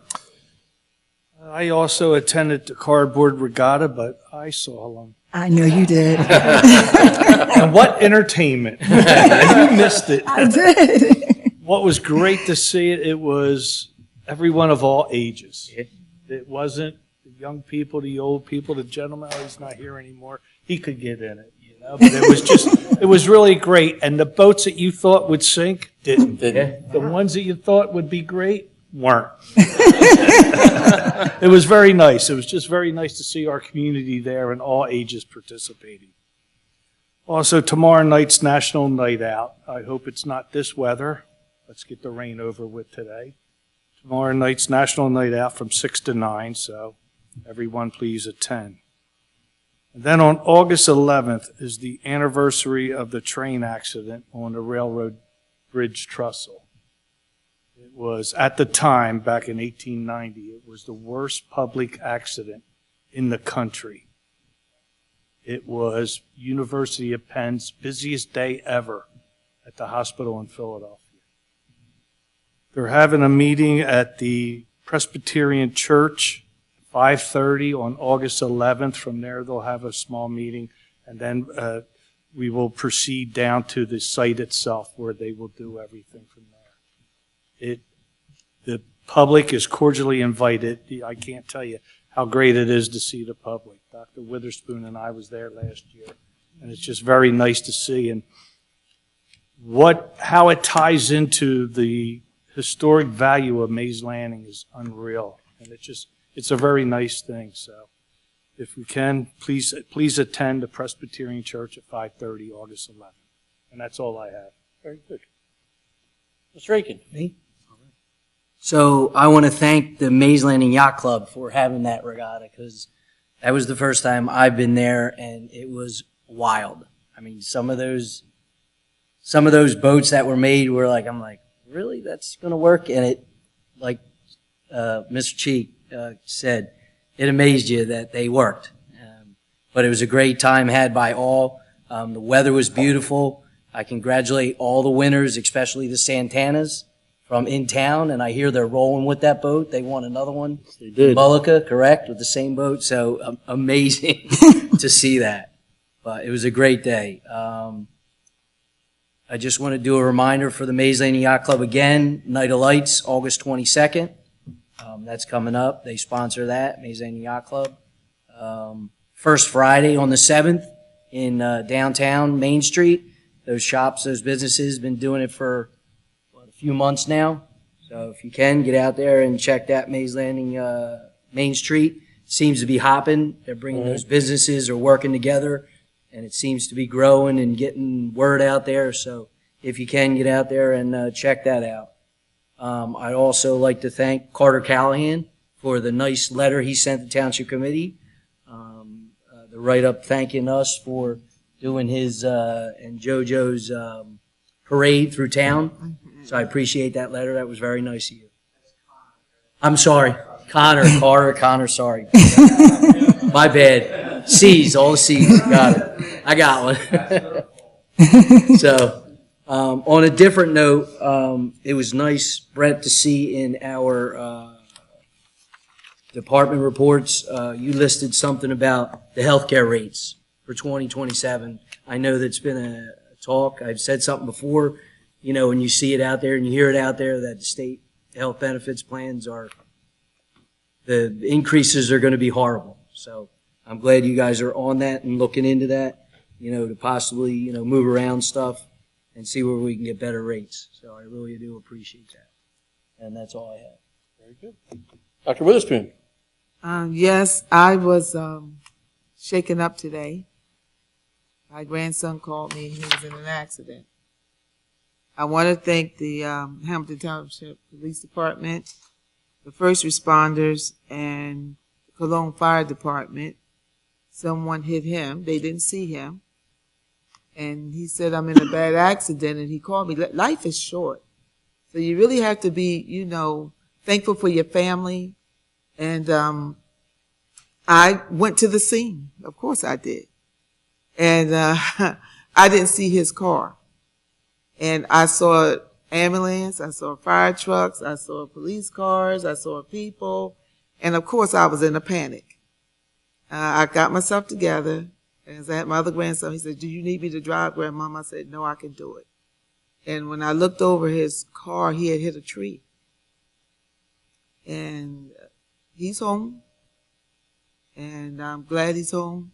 I also attended the cardboard regatta, but I saw them. I know you did. And what entertainment. You missed it. I did. What was great to see it was everyone of all ages. It wasn't the young people, the old people, the gentleman, oh, he's not here anymore. He could get in it, But it was really great. And the boats that you thought would sink didn't. The ones that you thought would be great weren't. It was very nice. It was just very nice to see our community there and all ages participating. Also, tomorrow night's National Night Out. I hope it's not this weather. Let's get the rain over with today. Tomorrow night's National Night Out from 6 to 9, so everyone please attend. And then on August 11th is the anniversary of the train accident on the railroad bridge trestle. It was, at the time, back in 1890, it was the worst public accident in the country. It was University of Penn's busiest day ever at the hospital in Philadelphia. They're having a meeting at the Presbyterian Church, 5:30 on August 11th. From there, they'll have a small meeting, and then we will proceed down to the site itself where they will do everything from there. The public is cordially invited. I can't tell you how great it is to see the public. Dr. Witherspoon and I was there last year, and it's just very nice to see. And how it ties into the historic value of Mays Landing is unreal, and it's a very nice thing. So if we can, please attend the Presbyterian Church at 5:30, August 11th. And that's all I have. Very good. Mr. Aiken. Me? So I want to thank the Mays Landing Yacht Club for having that regatta, because that was the first time I've been there, and it was wild. I mean, some of those boats that were made were like, I'm like, really, that's going to work? And it, like Mr. Cheek said, it amazed you that they worked. But it was a great time had by all. The weather was beautiful. I congratulate all the winners, especially the Santanas from in town, and I hear they're rolling with that boat. They won another one. They did. Mullica, correct, with the same boat. So amazing to see that. But it was a great day. I just want to do a reminder for the Mays Landing Yacht Club again, Night of Lights, August 22nd. That's coming up. They sponsor that, Mays Landing Yacht Club. First Friday on the 7th in downtown Main Street. Those shops, those businesses, been doing it for a few months now. So if you can, get out there and check that Mays Landing Main Street. Seems to be hopping. They're bringing those businesses are working together, and it seems to be growing and getting word out there. So if you can, get out there and check that out. I'd also like to thank Carter Callahan for the nice letter he sent the Township Committee, the write-up thanking us for doing his and JoJo's parade through town. So I appreciate that letter. That was very nice of you. I'm sorry. Connor, sorry. My bad. C's, all the C's. Got it. I got one. So, on a different note, it was nice, Brent, to see in our department reports, you listed something about the healthcare rates for 2027. I know that's been a talk. I've said something before. You know, when you see it out there and you hear it out there that the state health benefits plans the increases are going to be horrible. So I'm glad you guys are on that and looking into that, you know, to possibly, you know, move around stuff and see where we can get better rates. So I really do appreciate that. And that's all I have. Very good. Dr. Witherspoon. Yes, I was shaken up today. My grandson called me. He was in an accident. I want to thank the Hamilton Township Police Department, the first responders, and the Cologne Fire Department. Someone hit him. They didn't see him. And he said, I'm in a bad accident, and he called me. Life is short. So you really have to be, you know, thankful for your family. And I went to the scene. Of course I did. And I didn't see his car. And I saw ambulance, I saw fire trucks, I saw police cars, I saw people. And of course I was in a panic. I got myself together. As I had my other grandson, he said, do you need me to drive, Grandmama? I said, no, I can do it. And when I looked over his car, he had hit a tree. And he's home. And I'm glad he's home.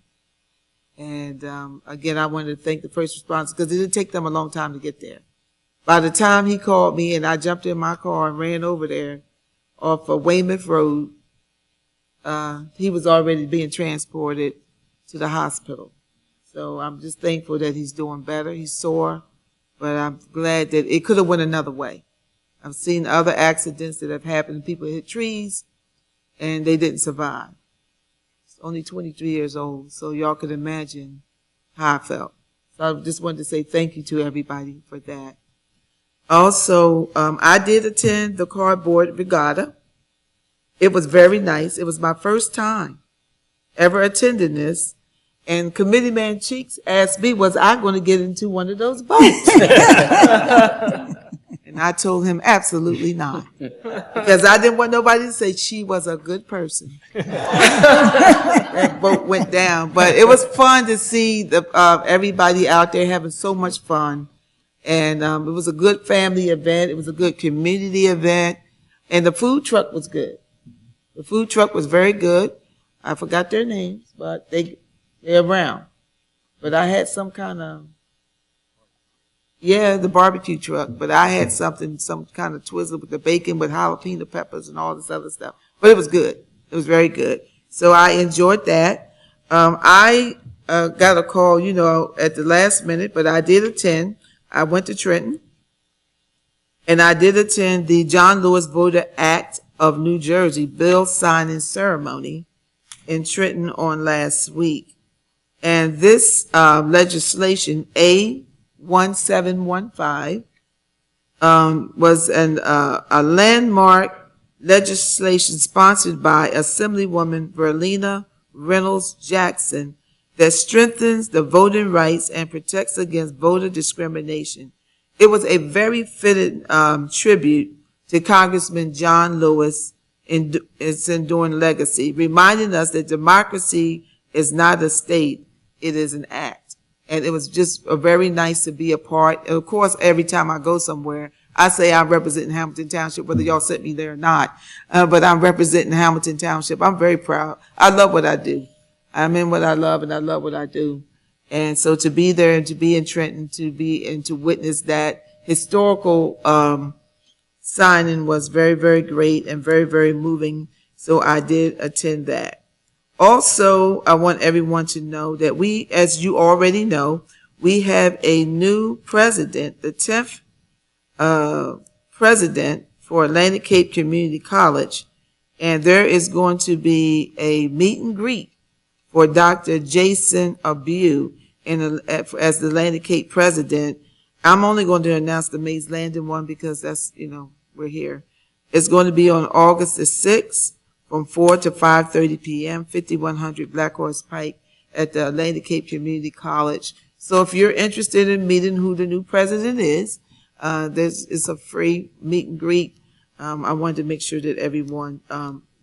And again, I wanted to thank the first responders because it didn't take them a long time to get there. By the time he called me and I jumped in my car and ran over there off of Weymouth Road, he was already being transported to the hospital. So I'm just thankful that he's doing better. He's sore, but I'm glad that it could have went another way. I've seen other accidents that have happened. People hit trees and they didn't survive. He's only 23 years old, so y'all could imagine how I felt. So I just wanted to say thank you to everybody for that. Also, I did attend the cardboard regatta. It was very nice. It was my first time ever attending this. And Committeeman Cheeks asked me, was I going to get into one of those boats? And I told him absolutely not. Because I didn't want nobody to say she was a good person. That boat went down. But it was fun to see everybody out there having so much fun. And it was a good family event. It was a good community event. And the food truck was good. The food truck was very good. I forgot their names, but they're around. But I had some kind of, the barbecue truck. But I had some kind of twizzler with the bacon with jalapeno peppers and all this other stuff. But it was good. It was very good. So I enjoyed that. I got a call, at the last minute, but I did attend. I went to Trenton. And I did attend the John Lewis Voter Act of New Jersey bill signing ceremony in Trenton on last week. And this legislation, A1715, was a landmark legislation sponsored by Assemblywoman Verlina Reynolds Jackson that strengthens the voting rights and protects against voter discrimination. It was a very fitted tribute to Congressman John Lewis in its enduring legacy, reminding us that democracy is not a state, it is an act. And it was just very nice to be a part. And of course, every time I go somewhere, I say I'm representing Hamilton Township, whether y'all sent me there or not. But I'm representing Hamilton Township. I'm very proud. I love what I do. I'm in what I love, and I love what I do. And so to be there and to be in Trenton, to witness that historical signing was very, very great and very, very moving. So I did attend that. Also, I want everyone to know that we, as you already know, we have a new president, the 10th president for Atlantic Cape Community College. And there is going to be a meet and greet for Dr. Jason Abu as the Atlantic Cape president. I'm only going to announce the Mays Landing one because that's, we're here. It's going to be on August the 6th from 4 to 5:30 p.m., 5100 Black Horse Pike at the Atlantic Cape Community College. So if you're interested in meeting who the new president is, it's a free meet and greet. I wanted to make sure that everyone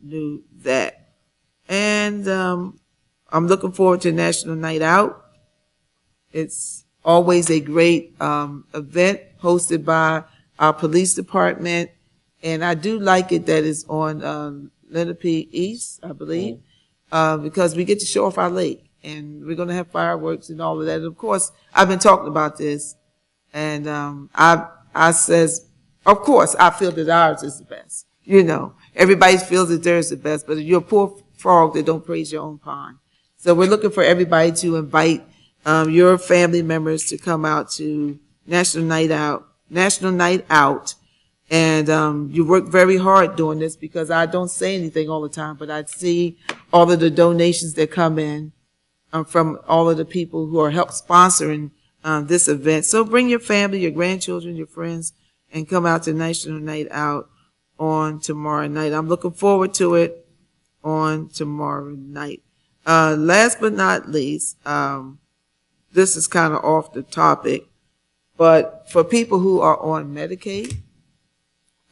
knew that. And I'm looking forward to National Night Out. It's always a great event hosted by our police department. And I do like it that it's on Leonard P. East, I believe, because we get to show off our lake. And we're going to have fireworks and all of that. And of course, I've been talking about this. And I says, of course, I feel that ours is the best. Everybody feels that theirs is the best. But you're a poor frog that don't praise your own pond. So we're looking for everybody to invite your family members to come out to National Night Out. And you work very hard doing this because I don't say anything all the time, but I see all of the donations that come in from all of the people who are help sponsoring this event. So bring your family, your grandchildren, your friends, and come out to National Night Out on tomorrow night. I'm looking forward to it on tomorrow night. Last but not least, this is kind of off the topic, but for people who are on Medicaid,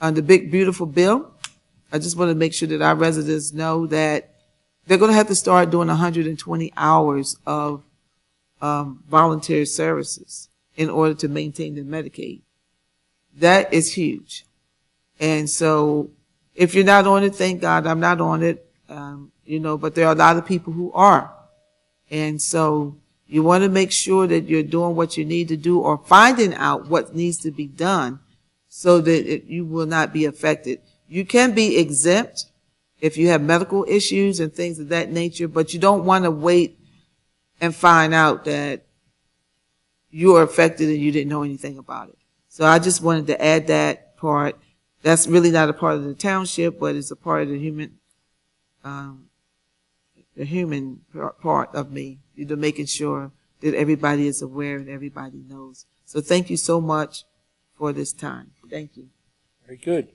on the big beautiful bill, I just want to make sure that our residents know that they're going to have to start doing 120 hours of voluntary services in order to maintain their Medicaid. That is huge. And so if you're not on it, thank God I'm not on it, but there are a lot of people who are. And so you want to make sure that you're doing what you need to do or finding out what needs to be done so that you will not be affected. You can be exempt if you have medical issues and things of that nature, but you don't want to wait and find out that you were affected and you didn't know anything about it. So I just wanted to add that part. That's really not a part of the township, but it's a part of the human part of me, making sure that everybody is aware and everybody knows. So thank you so much for this time. Thank you. Very good.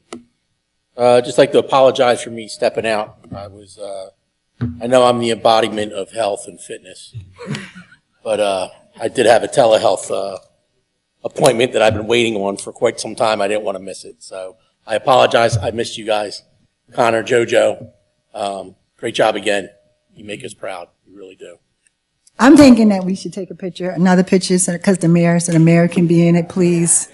Just like to apologize for me stepping out. I know I'm the embodiment of health and fitness, but I did have a telehealth appointment that I've been waiting on for quite some time. I didn't want to miss it, so I apologize. I missed you guys. Connor, JoJo, great job again. You make us proud. You really do. I'm thinking that we should take a picture, another picture, because the mayor can be in it, please.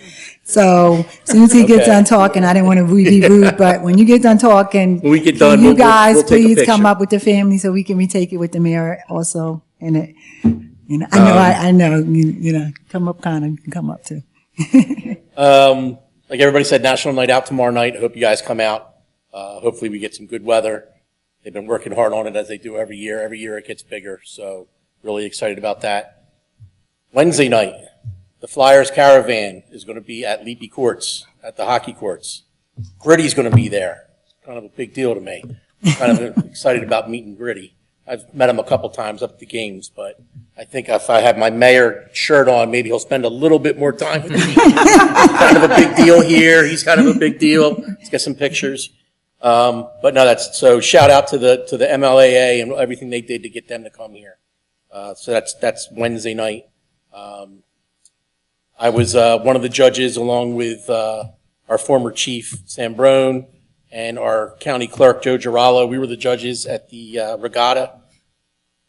So as soon as he gets Okay. done talking, I didn't want to be rude, but when you get done talking, When we get can done, you we'll guys take a please come picture. up with the family so we can retake it with the mayor also in it. You know, I know, you know, come up, Connor, you can come up too. Like everybody said, National Night Out tomorrow night. I hope you guys come out. Hopefully we get some good weather. They've been working hard on it as they do every year. Every year it gets bigger, so really excited about that. Wednesday night, the Flyers Caravan is going to be at Leapy Courts, at the hockey courts. Gritty's going to be there. Kind of a big deal to me. Kind of excited about meeting Gritty. I've met him a couple times up at the games, but I think if I have my mayor shirt on, maybe he'll spend a little bit more time with me. Kind of a big deal here. He's kind of a big deal. Let's get some pictures. But no, so shout out to the MLAA and everything they did to get them to come here. So that's Wednesday night. I was one of the judges along with our former chief, Sam Brown, and our county clerk, Joe Girallo. We were the judges at the regatta.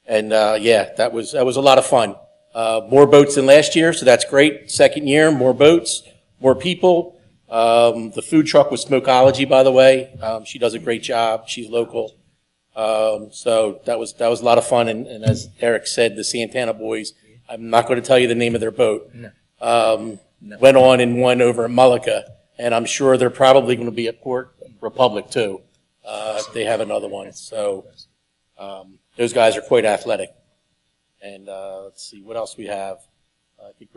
And yeah, that was a lot of fun. More boats than last year, so that's great. Second year, more boats, more people. The food truck was Smokeology, by the way. She does a great job. She's local. So that was a lot of fun. And as Eric said, the Santana boys, I'm not going to tell you the name of their boat. No. Went on and won over at Mullica. And I'm sure they're probably going to be at Port Republic too. If they have another one. So those guys are quite athletic. And let's see what else we have. I think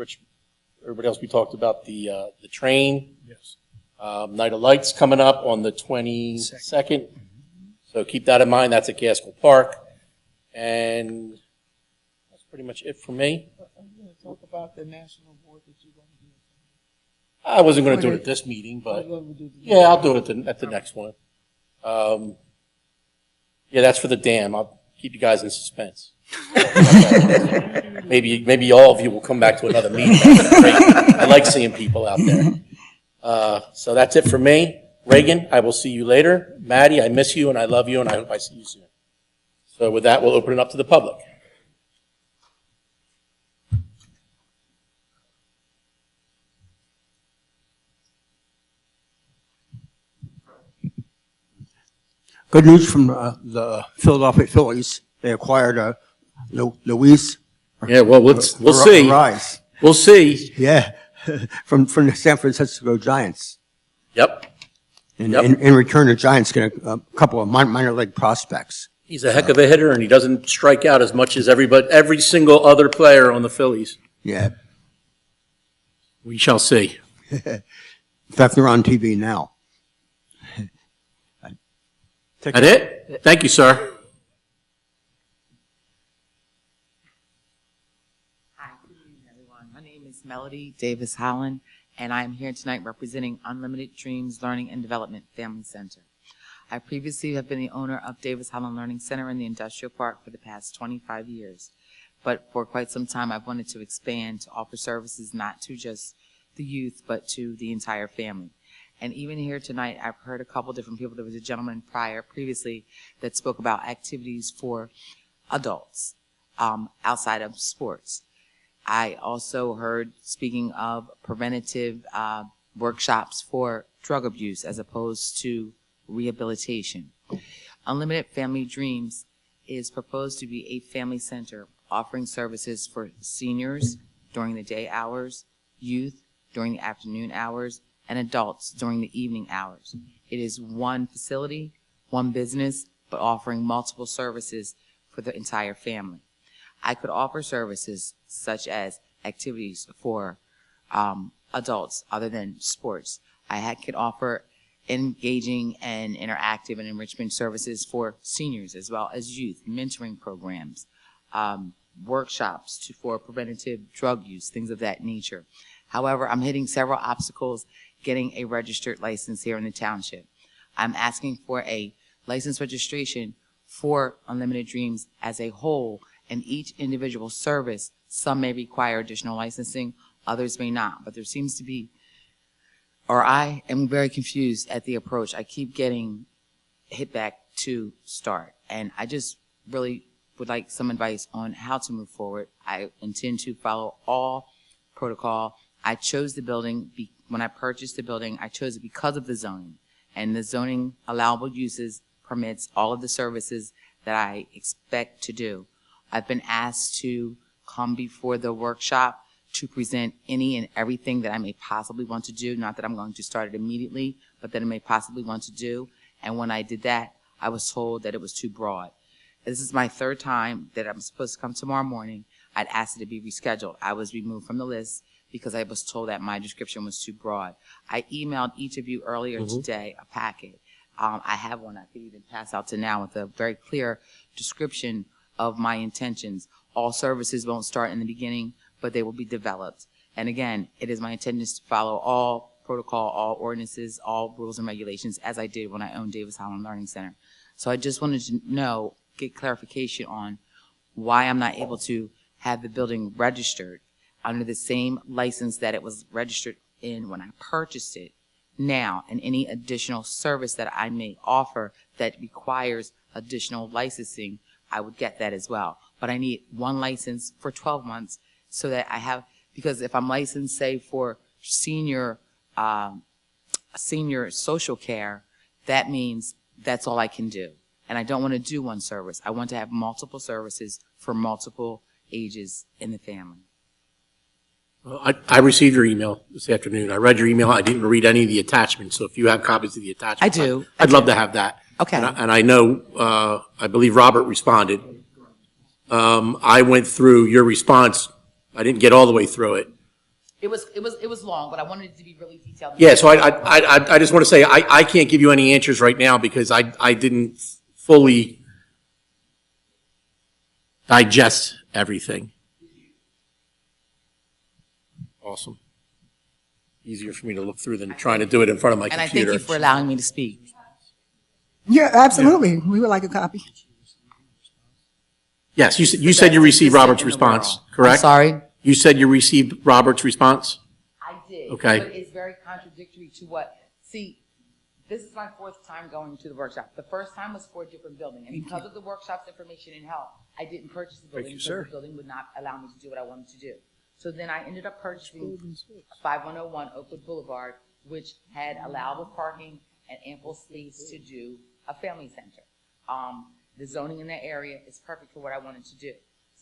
everybody else we talked about the train. Yes. Night of Lights coming up on the 22nd. So keep that in mind. That's at Gaskell Park. And that's pretty much it for me. I'm going to talk about the national board that you're going to do. I wasn't going to do it at this meeting, but yeah, I'll do it at the next one. Yeah, that's for the dam. I'll keep you guys in suspense. Maybe all of you will come back to another meeting. Great. I like seeing people out there. So that's it for me. Reagan, I will see you later. Maddie, I miss you and I love you and I hope I see you soon. So with that, we'll open it up to the public. Good news from the Philadelphia Phillies. They acquired Luis. Yeah, well, we'll see. Rise. We'll see. Yeah, from the San Francisco Giants. Yep. In return, the Giants get a couple of minor league prospects. He's a heck of a hitter, and he doesn't strike out as much as every single other player on the Phillies. Yeah. We shall see. In fact, they're on TV now. That it? Thank you, sir. Hi, good evening, everyone. My name is Melody Davis Holland, and I am here tonight representing Unlimited Dreams Learning and Development Family Center. I previously have been the owner of Davis Holland Learning Center in the Industrial Park for the past 25 years. But for quite some time, I've wanted to expand to offer services not to just the youth, but to the entire family. And even here tonight, I've heard a couple different people. There was a gentleman previously that spoke about activities for adults outside of sports. I also heard speaking of preventative workshops for drug abuse as opposed to rehabilitation. Unlimited Family Dreams is proposed to be a family center offering services for seniors during the day hours, youth during the afternoon hours, and adults during the evening hours. It is one facility, one business, but offering multiple services for the entire family. I could offer services such as activities for adults other than sports. Could offer engaging and interactive and enrichment services for seniors as well as youth, mentoring programs, workshops for preventative drug use, things of that nature. However, I'm hitting several obstacles getting a registered license here in the township. I'm asking for a license registration for Unlimited Dreams as a whole, and each individual service, some may require additional licensing, others may not, but there seems to be, or I am very confused at the approach. I keep getting hit back to start, and I just really would like some advice on how to move forward. I intend to follow all protocol. I chose the building, when I purchased the building, I chose it because of the zoning, and the zoning allowable uses permits all of the services that I expect to do. I've been asked to come before the workshop to present any and everything that I may possibly want to do. Not that I'm going to start it immediately, but that I may possibly want to do. And when I did that, I was told that it was too broad. This is my third time that I'm supposed to come tomorrow morning. I'd asked it to be rescheduled. I was removed from the list because I was told that my description was too broad. I emailed each of you earlier today a packet. I have one I could even pass out to now with a very clear description of my intentions. All services won't start in the beginning, but they will be developed. And again, it is my intention to follow all protocol, all ordinances, all rules and regulations, as I did when I owned Davis Holland Learning Center. So I just wanted to know, get clarification on why I'm not able to have the building registered under the same license that it was registered in when I purchased it now, and any additional service that I may offer that requires additional licensing, I would get that as well. But I need one license for 12 months so that I have, because if I'm licensed, say, for senior social care, that means that's all I can do. And I don't want to do one service. I want to have multiple services for multiple ages in the family. Well, I received your email this afternoon. I read your email. I didn't read any of the attachments, so if you have copies of the attachments. I do. I'd love to have that. Okay. And I know, I believe Robert responded. I went through your response. I didn't get all the way through it. It was long, but I wanted it to be really detailed. Yeah, so I just want to say, I can't give you any answers right now because I didn't fully digest everything. Awesome. Easier for me to look through than trying to do it in front of my And I computer. thank you for allowing me to speak. Yeah, absolutely. We would like a copy. Yes, you said you received Robert's response, correct? I'm sorry? You said you received Robert's response? I did. Okay. But it's very contradictory to what, see, this is my fourth time going to the workshop. The first time was for a different building, and because of the workshop's information and help, I didn't purchase the building because the building would not allow me to do what I wanted to do. So then I ended up purchasing 5101 Oakwood Boulevard, which had allowable parking and ample space to do a family center. The zoning in that area is perfect for what I wanted to do.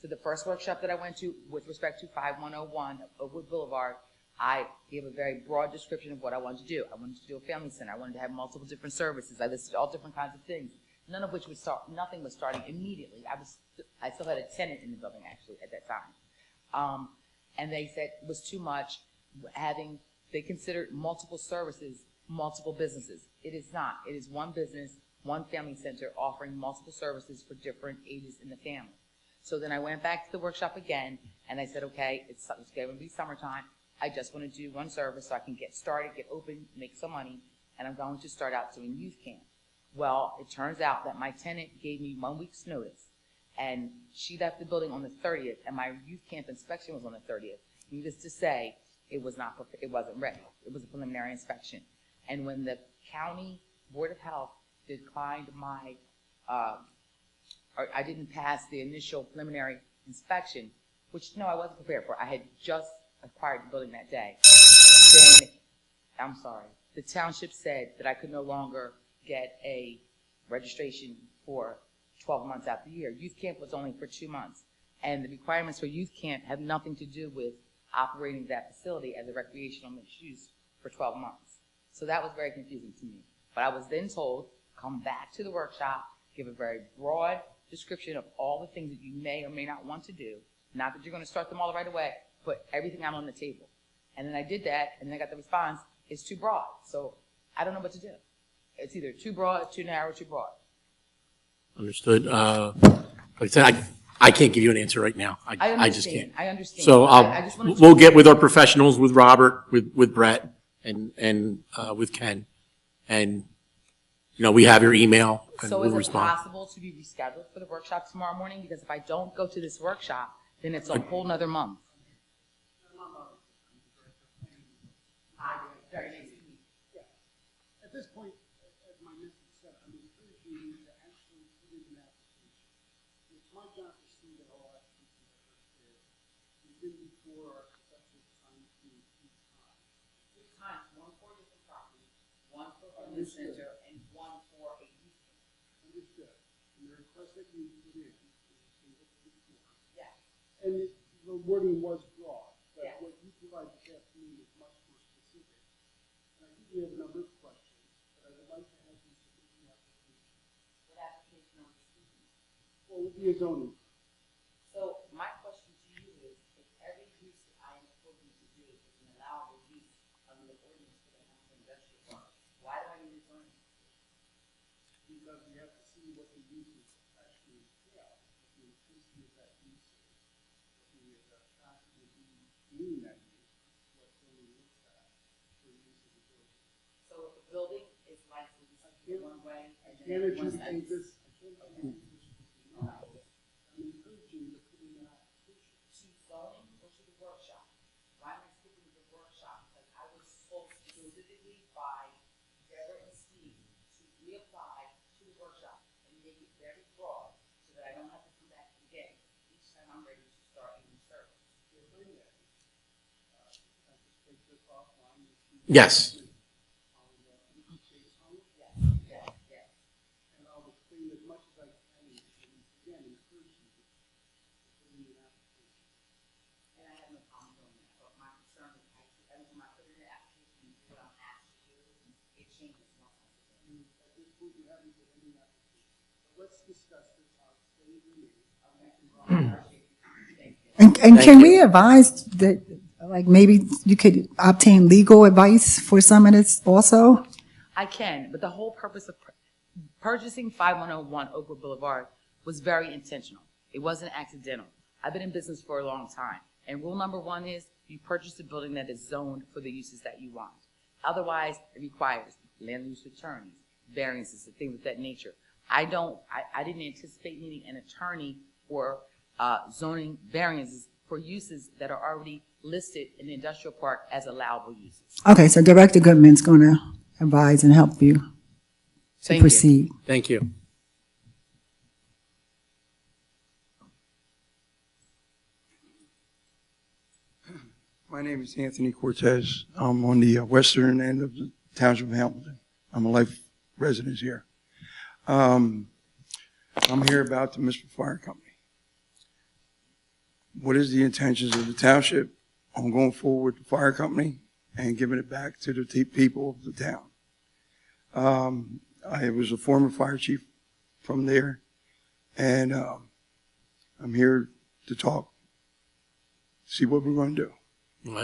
So the first workshop that I went to with respect to 5101 Oakwood Boulevard, I gave a very broad description of what I wanted to do. I wanted to do a family center. I wanted to have multiple different services. I listed all different kinds of things, none of which would start, nothing was starting immediately. I still had a tenant in the building actually at that time. And they said it was too much they considered multiple services, multiple businesses. It is not. It is one business, one family center offering multiple services for different ages in the family. So then I went back to the workshop again, and I said, okay, it's going to be summertime. I just want to do one service so I can get started, get open, make some money, and I'm going to start out doing youth camp. Well, it turns out that my tenant gave me 1 week's notice, and she left the building on the 30th, and my youth camp inspection was on the 30th. Needless to say, it wasn't ready. It was a preliminary inspection. And when the county board of health declined my, or I didn't pass the initial preliminary inspection, which no, I wasn't prepared for. I had just acquired the building that day. Then, I'm sorry, the township said that I could no longer get a registration for 12 months out the year. Youth camp was only for 2 months. And the requirements for youth camp have nothing to do with operating that facility as a recreational mixed use for 12 months. So that was very confusing to me. But I was then told, come back to the workshop, give a very broad description of all the things that you may or may not want to do. Not that you're going to start them all right away, put everything out on the table. And then I did that, and then I got the response, it's too broad. So I don't know what to do. It's either too broad, too narrow, too broad. Understood. Like I said, I can't give you an answer right now. I just can't. I understand. So I just wanted to- we'll get with our professionals, with Robert, with Brett, and with Ken. And, you know, we have your email, and So we'll is it respond. possible to be rescheduled for the workshop tomorrow morning? Because if I don't go to this workshop, then it's a whole nother month. At this point, as my message said, I'm encouraging you to actually put in an application. It's my job to see that all applications are prepared. We've been before our conceptual design team 3 times. 3 times, one for a different property, one for a business center, and one for a youth center. Understood. And the request that you put in is before. Yeah. And the wording was broad, but Yeah. what you provided this afternoon is much more specific. And I think we have a number of questions, but I would like to have you submit the application. What application are we speaking? Well, it would be a zoning. So my question to you is, if every use that I am supposed to do is an allowable use under the ordinance for the Hampton Industrial Park, why do I need a zoning? Because we have to see what the uses actually entail, what the intensity of that use is, what the traffic would be doing that use, what zoning looks at for use of the building. So if the building is licensed in one way and Can't then one adjudicate side. this, I can't adjudicate this. I'm encouraging you to put in an application. To zoning or to the workshop? Why am I skipping the workshop? Because I was told specifically by Deborah and Steve to reapply to the workshop and make it very broad so that I don't have to come back again each time I'm ready to start a new service. Yes. Yes, yes. And I'll explain as much as I can, and again, encourage you to put in an application. And I have no problem doing that, but my concern is every time I put in an application, what I'm asked to do, it changes once I put it in. At this point, you haven't put any application. So let's discuss this, I'll explain to you. And can we advise that, like, maybe you could obtain legal advice for some of this also? I can, but the whole purpose of purchasing 5101 Oakwood Boulevard was very intentional. It wasn't accidental. I've been in business for a long time, and rule number 1 is you purchase a building that is zoned for the uses that you want. Otherwise, it requires land use attorneys, variances, and things of that nature. I didn't anticipate needing an attorney for zoning variances for uses that are already listed in the industrial park as allowable uses. Okay, so Director Goodman's going to advise and help you to Thank you. proceed. Thank you. My name is Anthony Cortez. I'm on the western end of the Township of Hamilton. I'm a life resident here. I'm here about the Municipal Fire Company. What is the intentions of the township on going forward with the fire company and giving it back to the people of the town? I was a former fire chief from there, and I'm here to talk, see what we're going to do.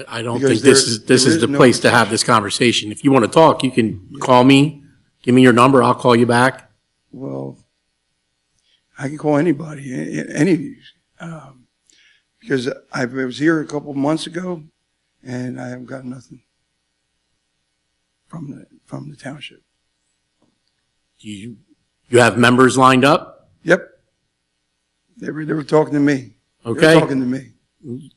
I don't Because think this is the no- place to have this conversation. If you want to talk, you can call me, give me your number, I'll call you back. Well, I can call anybody, any of you. Because I was here a couple of months ago, and I haven't got nothing from the township. You have members lined up? Yep. They were talking to me. They Okay. were talking to me.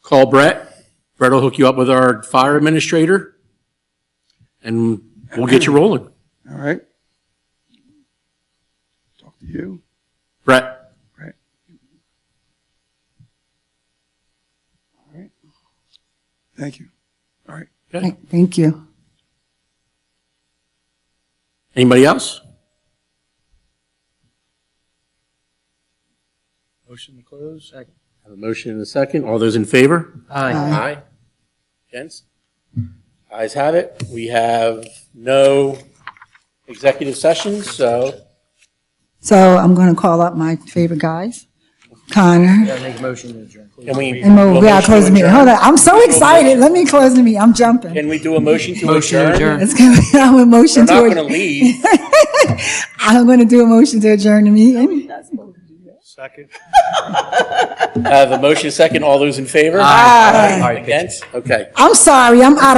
Call Brett. Brett will hook you up with our fire administrator, and we'll get you rolling. All right. Talk to you. Brett. Right. All right. Thank you. All right. Okay. Thank you. Anybody else? Motion to close? Have a motion and a second. All those in favor? Aye. Aye. Against? Ayes have it. We have no executive sessions, so So I'm going to call up my favorite guys. Connor. Yeah, make a motion to adjourn. Can we? And we do a gotta motion close the to meeting. adjourn? Hold on. I'm so excited. Let me close the meeting. I'm jumping. Can we do a motion to Motion to adjourn? adjourn. It's going to be a motion We're not to going to leave. I'm going to do a motion to adjourn the meeting. Second. I have a motion second. All those in favor? Aye. All right, Against? Okay. I'm sorry. I'm out of